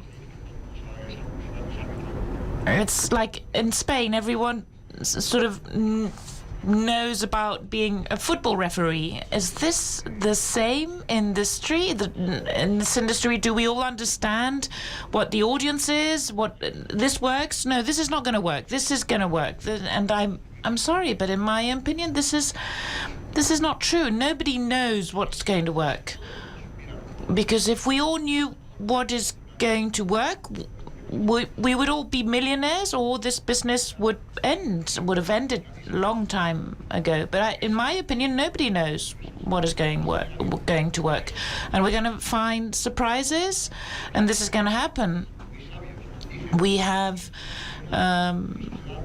It's like in Spain, everyone sort of knows about being a football referee. Is this the same industry? In this industry, do we all understand what the audience is? What this works? No, this is not going to work. This is going to work. And I'm sorry, but in my opinion, this is not true. Nobody knows what's going to work. Because if we all knew what is going to work, we would all be millionaires, or this business would have ended a long time ago. But in my opinion, nobody knows what is going to work. And we're going to find surprises, and this is going to happen. We have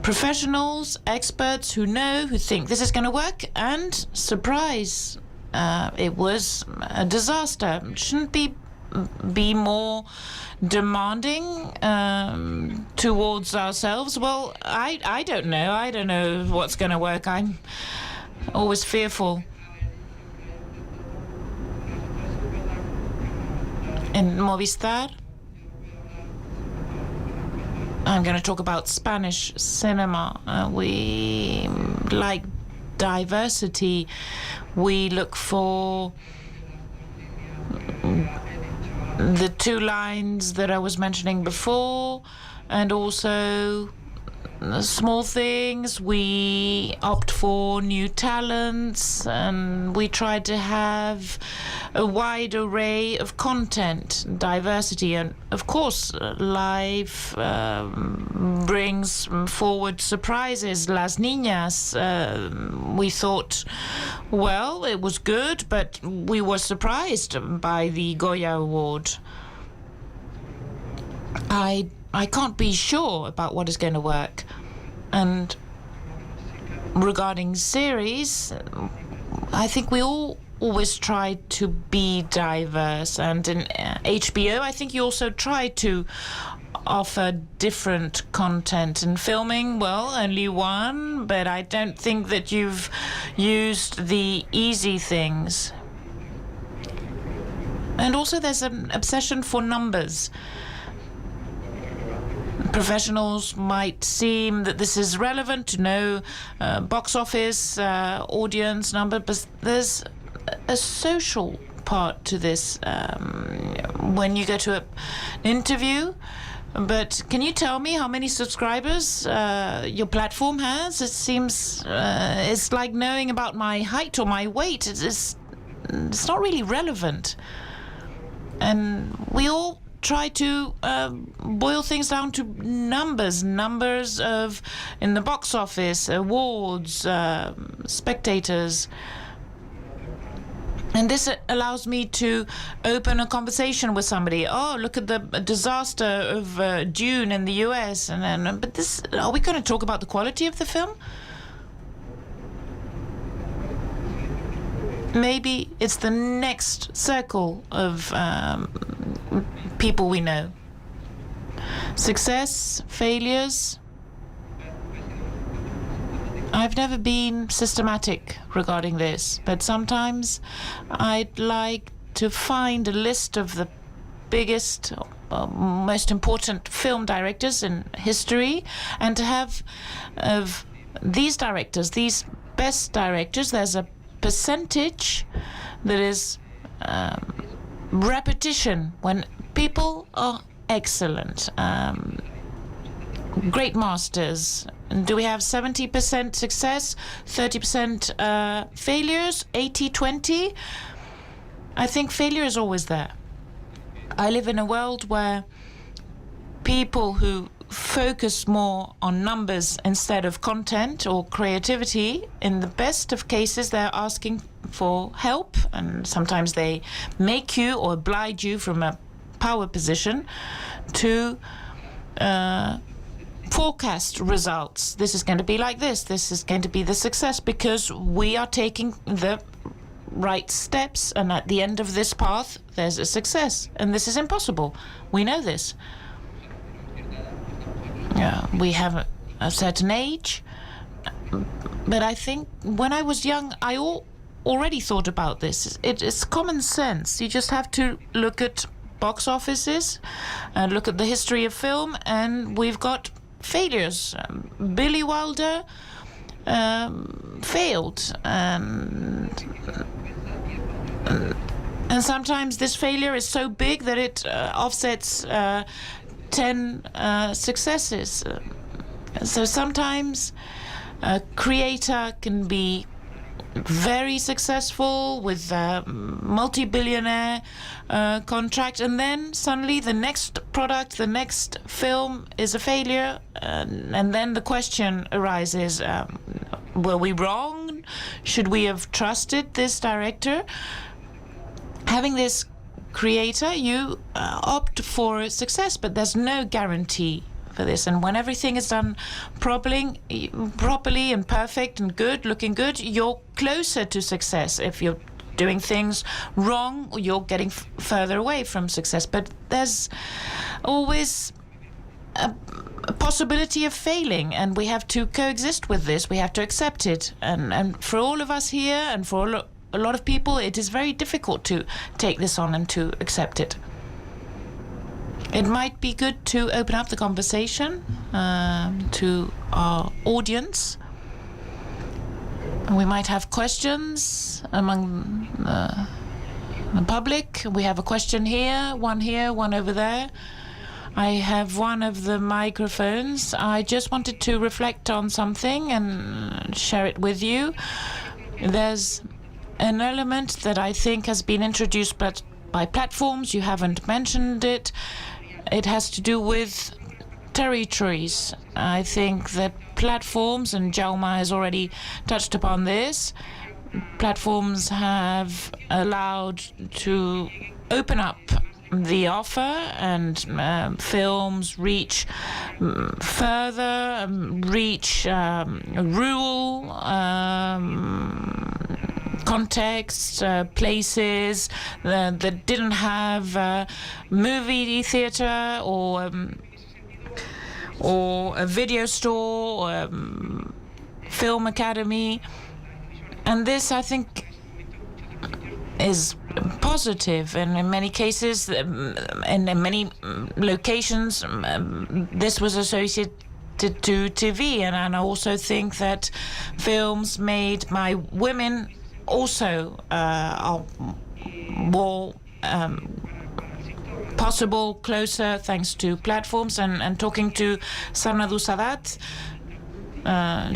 professionals, experts who think this is going to work, and surprise. It was a disaster. Shouldn't be more demanding towards ourselves? Well, I don't know. I don't know what's going to work. I'm always fearful. In Movistar, I'm going to talk about Spanish cinema. We like diversity. We look for the two lines that I was mentioning before, and also small things. We opt for new talents, and we try to have a wide array of content, diversity, and of course life brings forward surprises. Las Niñas, we thought, well, it was good, but we were surprised by the Goya Award. I can't be sure about what is going to work. And regarding series, I think we all always try to be diverse. And in HBO, I think you also try to offer different content. In filming, well, only one, but I don't think that you've used the easy things. And also there's an obsession for numbers. Professionals might seem that this is relevant to know box office, audience number, but there's a social part to this. When you go to an interview, but can you tell me how many subscribers your platform has? It seems it's like knowing about my height or my weight. It's not really relevant. And we all try to boil things down to numbers of in the box office, awards, spectators. And this allows me to open a conversation with somebody. Oh, look at the disaster of June in the US. But this, are we going to talk about the quality of the film? Maybe it's the next circle of people we know. Success, failures. I've never been systematic regarding this, but sometimes I'd like to find a list of the biggest, most important film directors in history, and to have of these directors, these best directors, there's a percentage that is repetition when people are excellent, great masters. Do we have 70% success, 30% failures, 80-20? I think failure is always there. I live in a world where people who focus more on numbers instead of content or creativity, in the best of cases, they're asking for help, and sometimes they make you or oblige you from a power position to forecast results. This is going to be like this. This is going to be the success because we are taking the right steps, and at the end of this path, there's a success. And this is impossible. We know this. We have a certain age, but I think when I was young, I already thought about this. It's common sense. You just have to look at box offices and look at the history of film, and we've got failures. Billy Wilder failed, and sometimes this failure is so big that it offsets 10 successes. So sometimes a creator can be very successful with a multi-billionaire contract, and then suddenly the next product, the next film is a failure, and then the question arises, were we wrong? Should we have trusted this director? Having this creator, you opt for success, but there's no guarantee for this. And when everything is done properly and perfect and good, looking good, you're closer to success. If you're doing things wrong, you're getting further away from success. But there's always a possibility of failing, and we have to coexist with this. We have to accept it. And for all of us here, and for a lot of people, it is very difficult to take this on and to accept it. It might be good to open up the conversation to our audience. We might have questions among the public. We have a question here, one over there. I have one of the microphones. I just wanted to reflect on something and share it with you. There's an element that I think has been introduced by platforms. You haven't mentioned it. It has to do with territories. I think that platforms, and Jaume has already touched upon this, platforms have allowed to open up the offer, and films reach further, reach rural contexts, places that didn't have movie theater or a video store or film academy. And this, I think, is positive, and in many cases, and in many locations, this was associated to TV. And I also think that films made by women also are more possible, closer, thanks to platforms. And talking to Sanadu Sadat,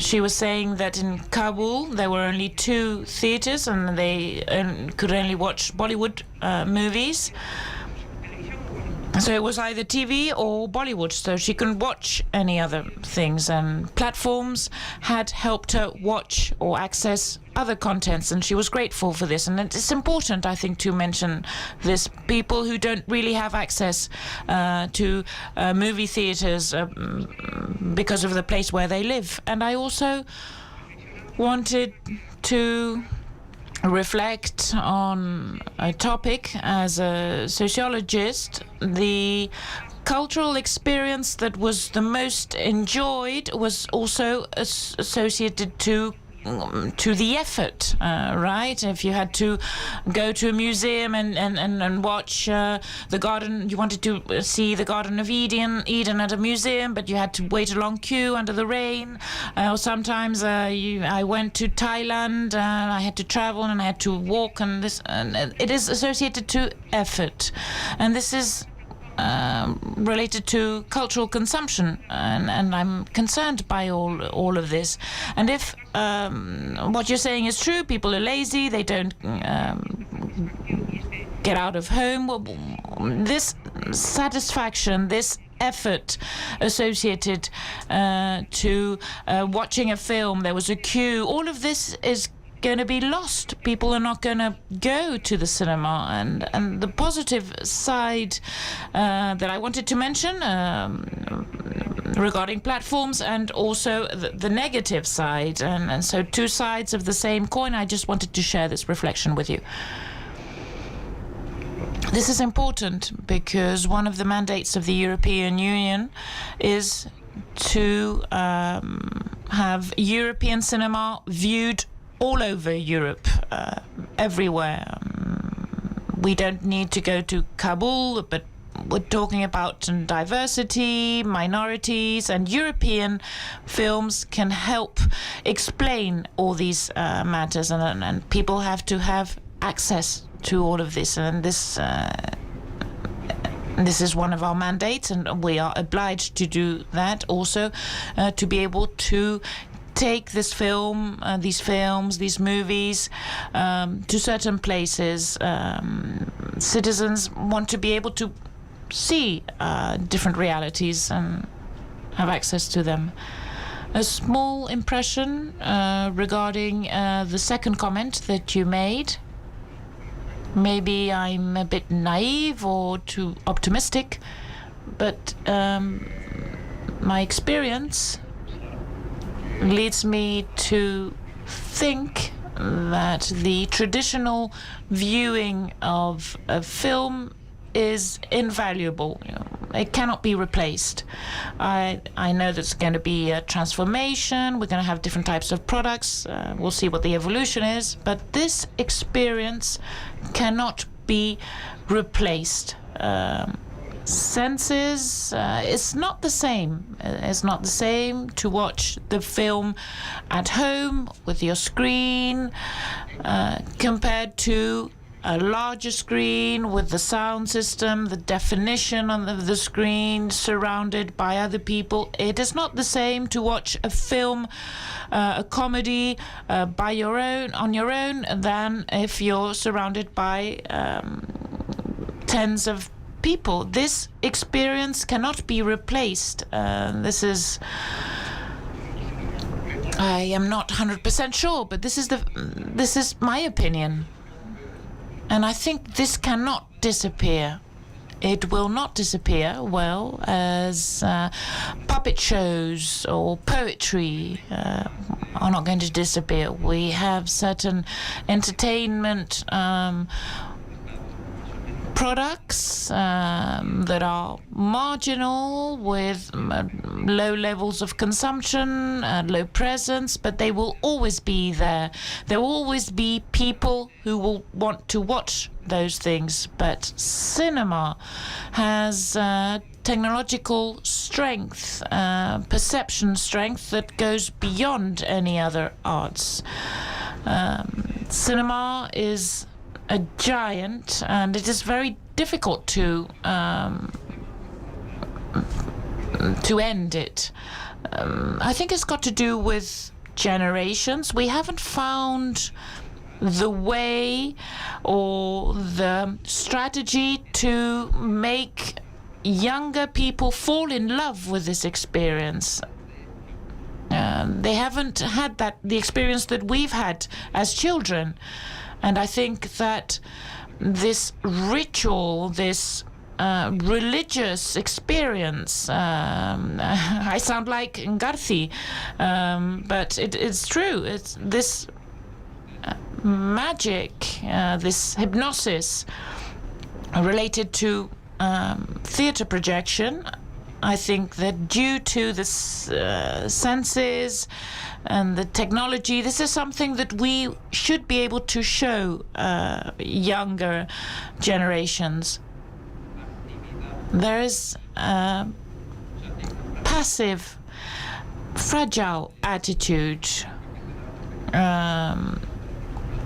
she was saying that in Kabul there were only 2 theaters, and they could only watch Bollywood movies. So it was either TV or Bollywood, so she couldn't watch any other things. And platforms had helped her watch or access other contents, and she was grateful for this. And it's important, I think, to mention this. People who don't really have access to movie theaters because of the place where they live. And I also wanted to reflect on a topic as a sociologist. The cultural experience that was the most enjoyed was also associated to the effort, right? If you had to go to a museum and watch the garden, you wanted to see the Garden of Eden at a museum, but you had to wait a long queue under the rain. Or sometimes I went to Thailand, I had to travel and I had to walk, and it is associated to effort, and this is related to cultural consumption, and I'm concerned by all of this. And if what you're saying is true, people are lazy, they don't get out of home, well, this satisfaction, this effort associated to watching a film, there was a queue, all of this is going to be lost. People are not going to go to the cinema, and the positive side that I wanted to mention regarding platforms, and also the negative side, and so two sides of the same coin. I just wanted to share this reflection with you. This is important because one of the mandates of the European Union is to have European cinema viewed all over Europe, everywhere. We don't need to go to Kabul, but we're talking about diversity, minorities, and European films can help explain all these matters, and people have to have access to all of this, and this is one of our mandates, and we are obliged to do that also, to be able to take this film, these films, these movies to certain places. Citizens want to be able to see different realities and have access to them. A small impression regarding the second comment that you made. Maybe I'm a bit naive or too optimistic, but my experience leads me to think that the traditional viewing of a film is invaluable. It cannot be replaced. I know there's going to be a transformation. We're going to have different types of products. We'll see what the evolution is. But this experience cannot be replaced. Senses, it's not the same. It's not the same to watch the film at home with your screen compared to a larger screen with the sound system, the definition on the screen, surrounded by other people. It is not the same to watch a film, a comedy on your own, than if you're surrounded by tens of people. This experience cannot be replaced. I am not 100% sure, but this is my opinion. And I think this cannot disappear. It will not disappear, well, as puppet shows or poetry are not going to disappear. We have certain entertainment products that are marginal, with low levels of consumption, low presence, but they will always be there. There will always be people who will want to watch those things. But cinema has technological strength, perception strength that goes beyond any other arts. Cinema is a giant, and it is very difficult to end it. I think it's got to do with generations. We haven't found the way or the strategy to make younger people fall in love with this experience. They haven't had the experience that we've had as children. And I think that this ritual, this religious experience, I sound like Garci, but it's true. It's this magic, this hypnosis related to theatre projection. I think that due to the senses and the technology, this is something that we should be able to show younger generations. There is a passive, fragile attitude.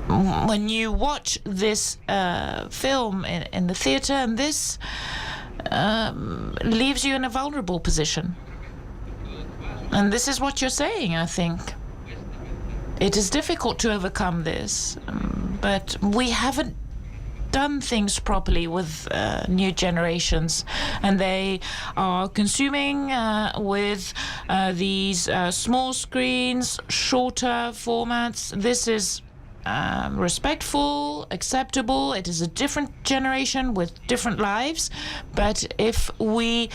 When you watch this film in the theatre, and this leaves you in a vulnerable position. And this is what you're saying, I think. It is difficult to overcome this, but we haven't done things properly with new generations, and they are consuming with these small screens, shorter formats. This is respectful, acceptable. It is a different generation with different lives, but if we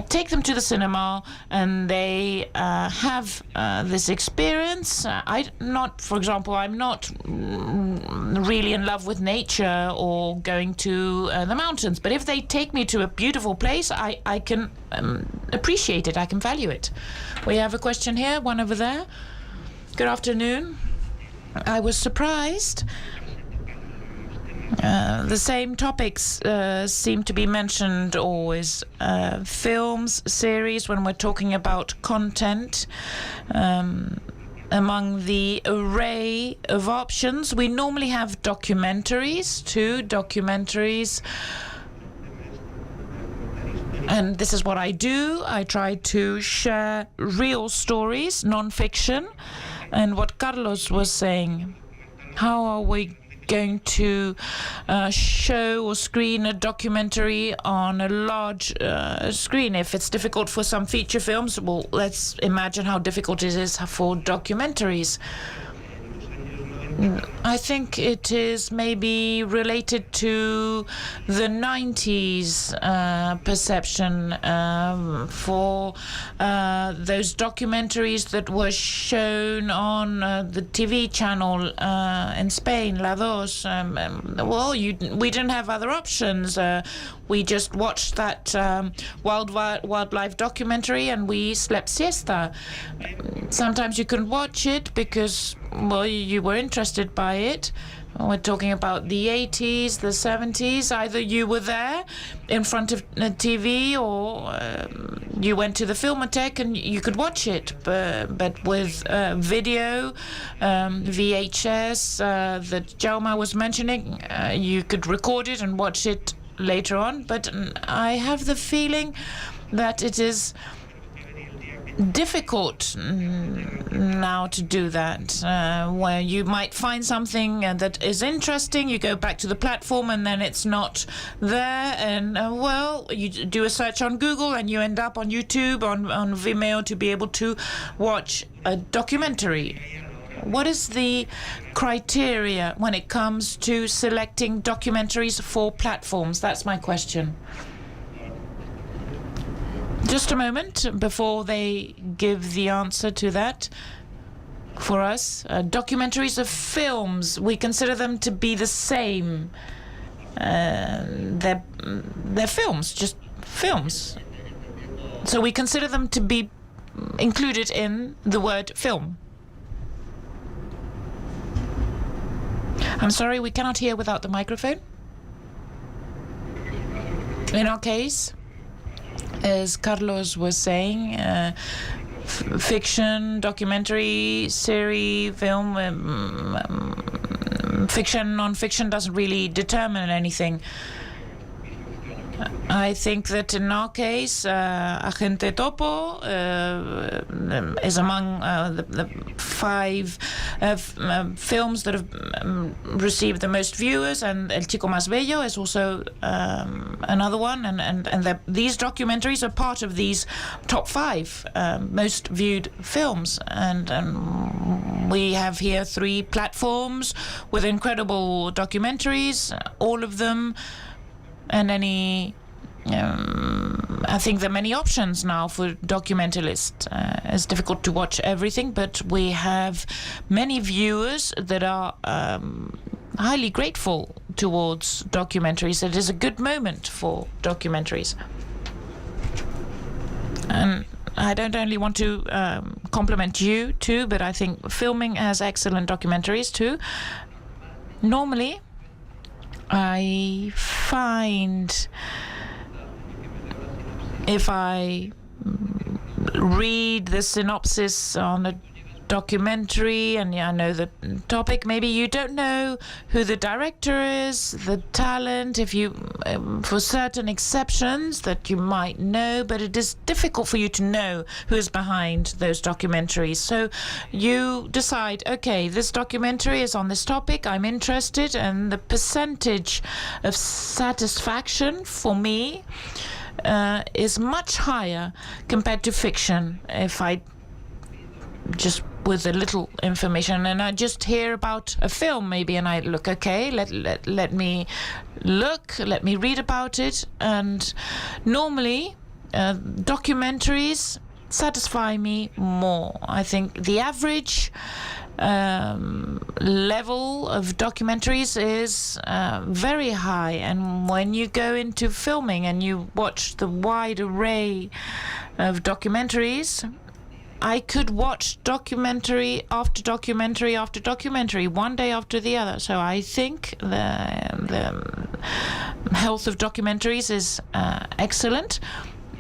take them to the cinema and they have this experience, for example, I'm not really in love with nature or going to the mountains, but if they take me to a beautiful place, I can appreciate it, I can value it. We have a question here, one over there. Good afternoon. I was surprised. The same topics seem to be mentioned always. Films, series, when we're talking about content. Among the array of options, we normally have documentaries, too. Documentaries. And this is what I do. I try to share real stories, non-fiction. And what Carlos was saying, how are we going to show or screen a documentary on a large screen? If it's difficult for some feature films, well, let's imagine how difficult it is for documentaries. I think it is maybe related to the 90s perception for those documentaries that were shown on the TV channel in Spain, La Dos. We didn't have other options. We just watched that wildlife documentary and we slept siesta. Sometimes you couldn't watch it because, well, you were interested by it. We're talking about the 80s, the 70s. Either you were there in front of the TV or you went to the Filmotheek and you could watch it. But with video, VHS that Jaume was mentioning, you could record it and watch it later on. But I have the feeling that it is difficult now to do that, where you might find something that is interesting, you go back to the platform and then it's not there, and you do a search on Google and you end up on YouTube, on Vimeo, to be able to watch a documentary. What is the criteria when it comes to selecting documentaries for platforms? That's my question. Just a moment before they give the answer to that. For us, documentaries of films, we consider them to be the same. They're films, just films. So we consider them to be included in the word film. I'm sorry, we cannot hear without the microphone. In our case, as Carlos was saying, fiction, documentary, series, film, fiction, non-fiction doesn't really determine anything. I think that in our case, Agente Topo is among the 5 films that have received the most viewers, and El Chico Más Bello is also another one, and these documentaries are part of these top 5 most viewed films, and we have here 3 platforms with incredible documentaries, all of them. And I think there are many options now for documentalists. It's difficult to watch everything, but we have many viewers that are highly grateful towards documentaries. It is a good moment for documentaries. And I don't only want to compliment you too, but I think filming has excellent documentaries too. Normally, I find if I read the synopsis on a documentary and I know the topic, maybe you don't know who the director is, the talent, if you for certain exceptions that you might know, but it is difficult for you to know who is behind those documentaries. So you decide, okay, this documentary is on this topic, I'm interested, and the percentage of satisfaction for me is much higher compared to fiction. If I just with a little information and I just hear about a film maybe and I look, okay, let me look, let me read about it, and normally documentaries satisfy me more. I think the average level of documentaries is very high, and when you go into filming and you watch the wide array of documentaries, I could watch documentary after documentary after documentary, one day after the other. So I think the health of documentaries is excellent,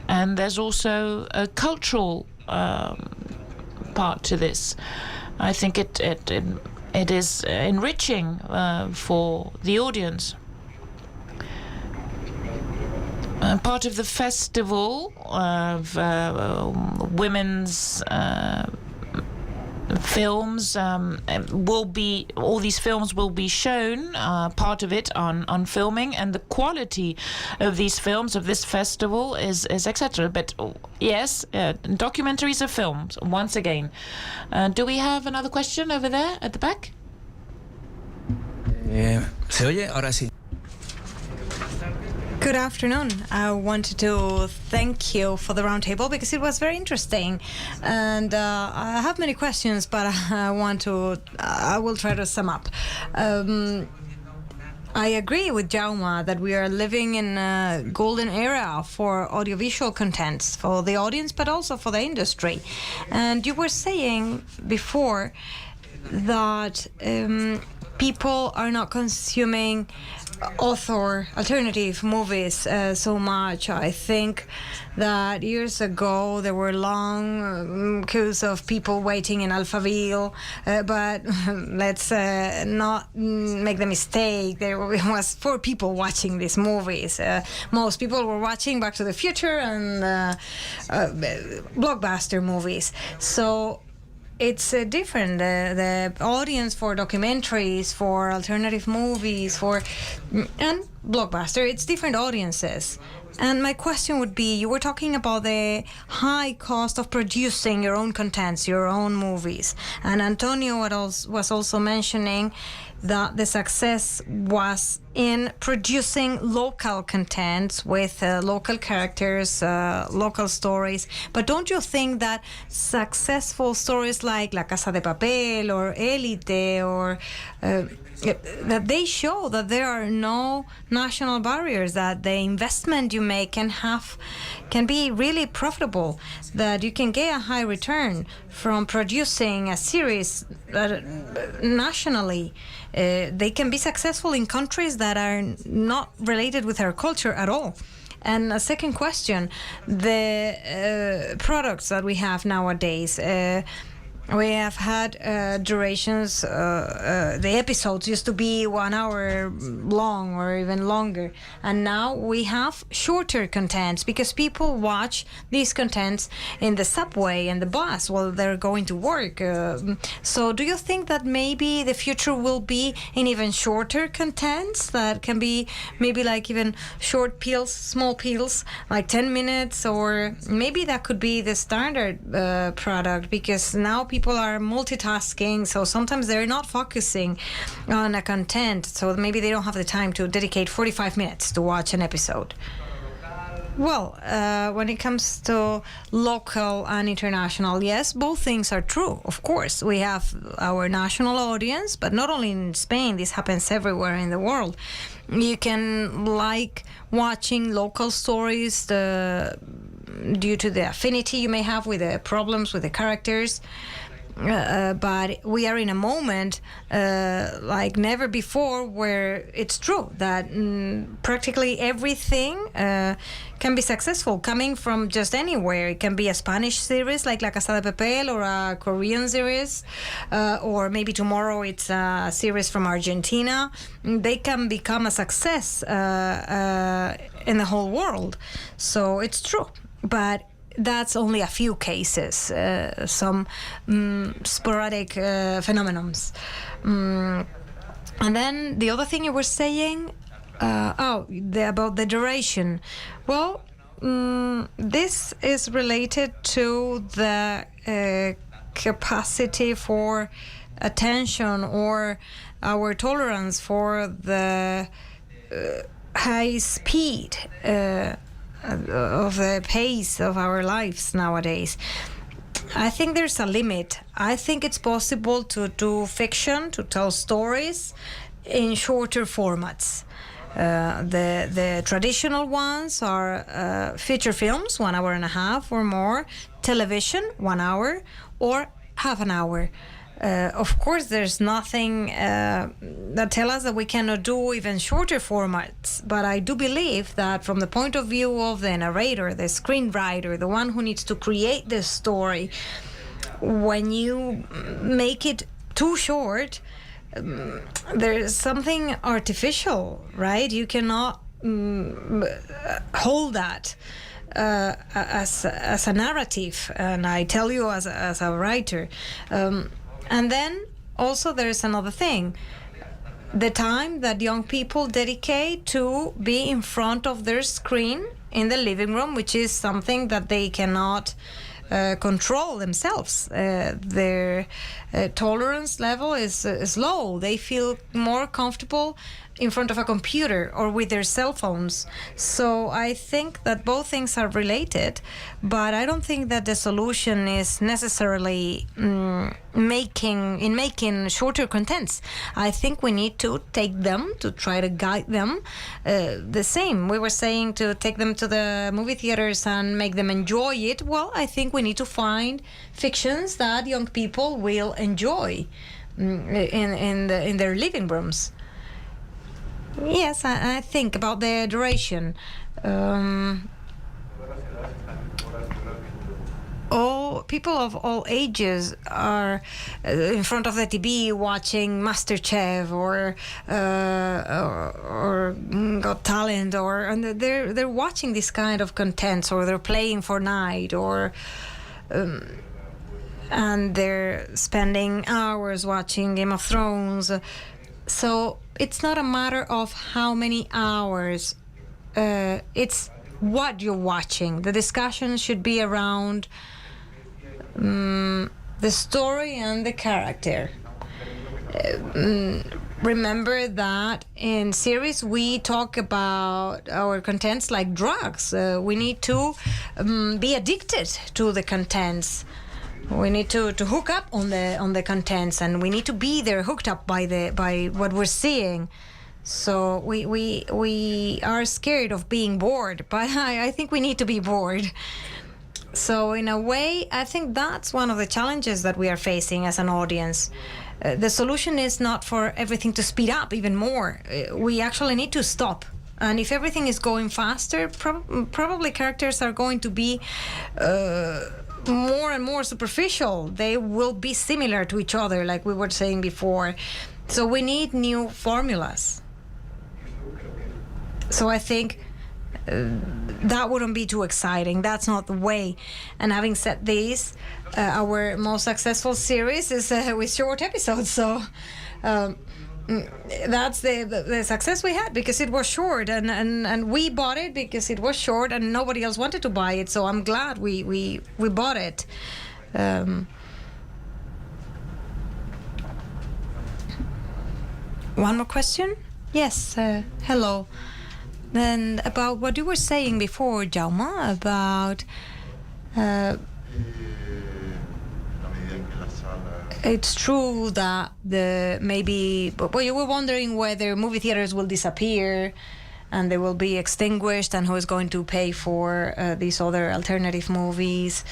and there's also a cultural part to this. I think it is enriching for the audience. Part of the festival of women's films will be, all these films will be shown, part of it on filming, and the quality of these films, of this festival, is etc. But yes, documentaries are films, once again. Do we have another question over there at the back? ¿Se oye? Ahora sí. Good afternoon. I wanted to thank you for the roundtable because it was very interesting, and I have many questions, but I will try to sum up. I agree with Jaume that we are living in a golden era for audiovisual contents, for the audience, but also for the industry. And you were saying before that people are not consuming alternative movies so much. I think that years ago there were long queues of people waiting in Alphaville, but let's not make the mistake. There was 4 people watching these movies. Most people were watching Back to the Future and blockbuster movies. So it's different. The audience for documentaries, for alternative movies, and blockbuster, it's different audiences. And my question would be, you were talking about the high cost of producing your own contents, your own movies. And Antonio was also mentioning that the success was in producing local contents with local characters, local stories. But don't you think that successful stories like La Casa de Papel or Élite or that they show that there are no national barriers, that the investment you make can be really profitable, that you can get a high return from producing a series nationally? They can be successful in countries that are not related with our culture at all. And a second question, the products that we have nowadays, We have had durations. The episodes used to be 1 hour long or even longer, and now we have shorter contents because people watch these contents in the subway and the bus while they're going to work. So, do you think that maybe the future will be in even shorter contents that can be maybe like even short peels, small peels, like 10 minutes, or maybe that could be the standard product because now people are multitasking, so sometimes they're not focusing on a content, so maybe they don't have the time to dedicate 45 minutes to watch an episode. Well, when it comes to local and international, yes, both things are true. Of course, we have our national audience, but not only in Spain, this happens everywhere in the world. You can like watching local stories due to the affinity you may have with the problems with the characters. But we are in a moment like never before where it's true that practically everything can be successful coming from just anywhere. It can be a Spanish series like La Casa de Papel or a Korean series, or maybe tomorrow it's a series from Argentina. They can become a success in the whole world. So it's true. But that's only a few cases, some sporadic phenomenons. And then the other thing you were saying, about the duration. Well, this is related to the capacity for attention or our tolerance for the high speed of the pace of our lives nowadays. I think there's a limit. I think it's possible to do fiction, to tell stories in shorter formats. The traditional ones are feature films, 1 hour and a half or more, television, 1 hour or half an hour. Of course, there's nothing that tells us that we cannot do even shorter formats, but I do believe that from the point of view of the narrator, the screenwriter, the one who needs to create the story, when you make it too short, there's something artificial, right? You cannot hold that as a narrative, and I tell you as a writer. And then also there's another thing, the time that young people dedicate to be in front of their screen in the living room, which is something that they cannot control themselves. Their tolerance level is low. They feel more comfortable in front of a computer or with their cell phones. So I think that both things are related, but I don't think that the solution is necessarily making shorter contents. I think we need to take them, to try to guide them. The same, we were saying to take them to the movie theaters and make them enjoy it. Well, I think we need to find fictions that young people will enjoy in their living rooms. Yes, I think about the duration. All people of all ages are in front of the TV watching MasterChef or Got Talent, and they're watching this kind of contents, or they're playing Fortnite, or and they're spending hours watching Game of Thrones. So it's not a matter of how many hours, it's what you're watching. The discussion should be around the story and the character. Remember that in series we talk about our contents like drugs. We need to be addicted to the contents. We need to hook up on the contents, and we need to be there hooked up by what we're seeing. So we are scared of being bored, but I think we need to be bored. So in a way, I think that's one of the challenges that we are facing as an audience. The solution is not for everything to speed up even more. We actually need to stop. And if everything is going faster, probably characters are going to be more and more superficial. They will be similar to each other, like we were saying before. So we need new formulas. So I think that wouldn't be too exciting. That's not the way. And having said this, our most successful series is with short episodes. So that's the success we had, because it was short, and we bought it because it was short and nobody else wanted to buy it. So I'm glad we bought it. One more question? Yes, hello. Then about what you were saying before, Jaume, about it's true that you were wondering whether movie theaters will disappear and they will be extinguished, and who is going to pay for these other alternative movies.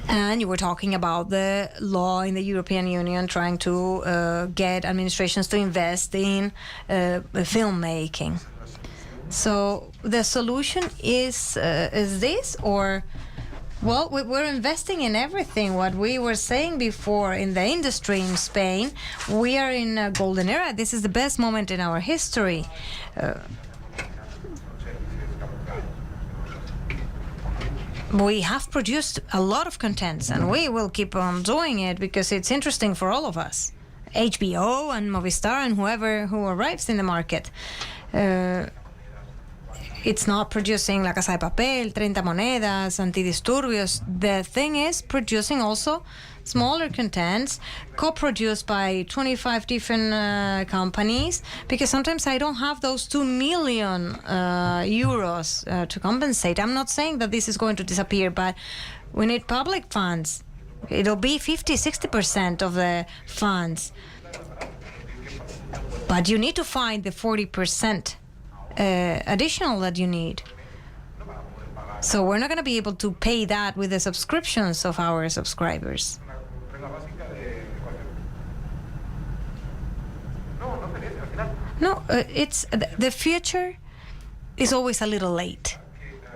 And you were talking about the law in the European Union trying to get administrations to invest in filmmaking. So the solution is this, or, well, we're investing in everything. What we were saying before in the industry in Spain, we are in a golden era. This is the best moment in our history. We have produced a lot of contents, and we will keep on doing it because it's interesting for all of us. HBO and Movistar and who arrives in the market. It's not producing La Casa de Papel, 30 Monedas, Antidisturbios. The thing is producing also smaller contents, co-produced by 25 different companies, because sometimes I don't have those 2 million euros to compensate. I'm not saying that this is going to disappear, but we need public funds. It'll be 50-60% of the funds. But you need to find the 40% additional that you need. So we're not going to be able to pay that with the subscriptions of our subscribers. No, it's the future is always a little late.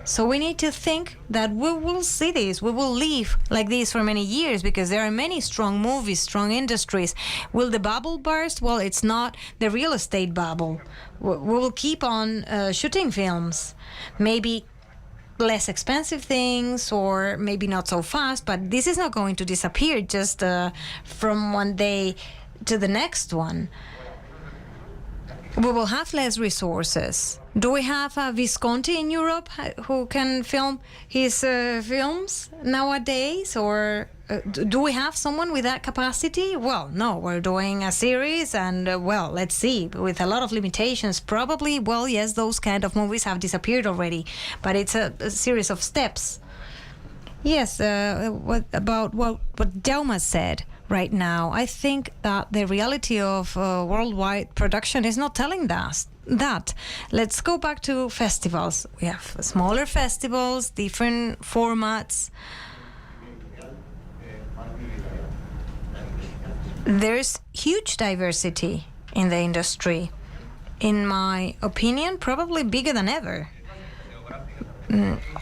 So we need to think that we will see this, we will live like this for many years, because there are many strong movies, strong industries. Will the bubble burst? Well, it's not the real estate bubble. We will keep on shooting films, maybe less expensive things, or maybe not so fast, but this is not going to disappear just from one day to the next one. We will have less resources. Do we have a Visconti in Europe who can film his films nowadays? Or do we have someone with that capacity? Well, no, we're doing a series and, well, let's see, with a lot of limitations. Probably, well, yes, those kind of movies have disappeared already, but it's a series of steps. Yes, what Jaume said right now, I think that the reality of worldwide production is not telling us that. Let's go back to festivals. We have smaller festivals, different formats. There's huge diversity in the industry. In my opinion, probably bigger than ever.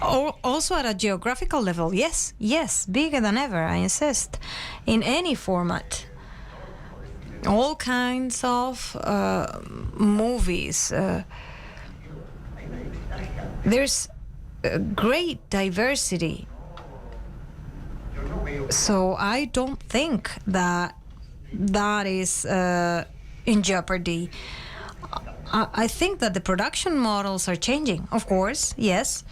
Also at a geographical level, yes, bigger than ever, I insist, in any format. All kinds of movies. There's great diversity. So I don't think that is in jeopardy. I think that the production models are changing, of course, yes,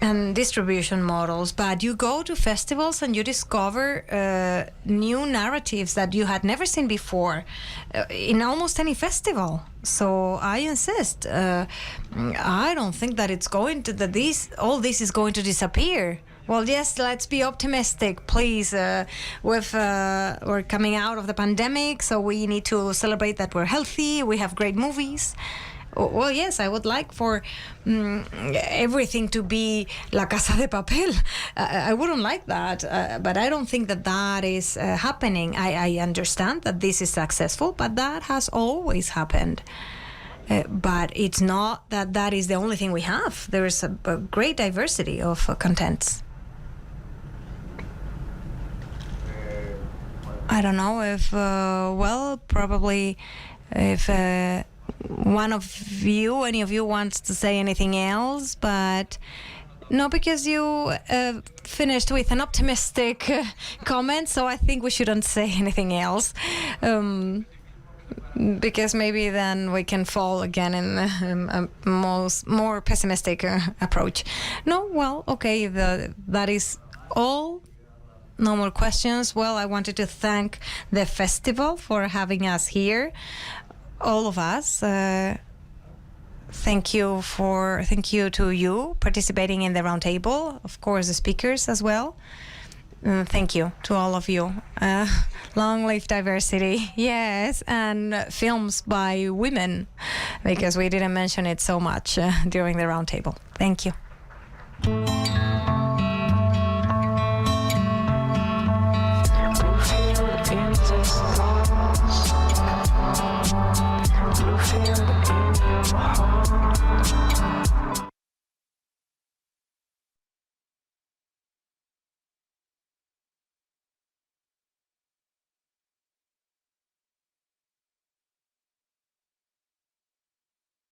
and distribution models, but you go to festivals and you discover new narratives that you had never seen before in almost any festival. So I insist, I don't think that it's going to, that all this is going to disappear. Well, yes, let's be optimistic, please. We're coming out of the pandemic, so we need to celebrate that we're healthy, we have great movies. Well, yes, I would like for everything to be La Casa de Papel. I wouldn't like that, but I don't think that is happening. I understand that this is successful, but that has always happened. But it's not that is the only thing we have. There is a great diversity of contents. I don't know if, probably if one of you, any of you wants to say anything else, but no, because you finished with an optimistic comment, so I think we shouldn't say anything else. Because maybe then we can fall again in a more pessimistic approach. No, well, okay, that is all. No more questions. Well, I wanted to thank the festival for having us here, all of us. Thank you to you participating in the roundtable. Of course, the speakers as well. Thank you to all of you. Long live diversity, yes, and films by women, because we didn't mention it so much during the roundtable. Thank you.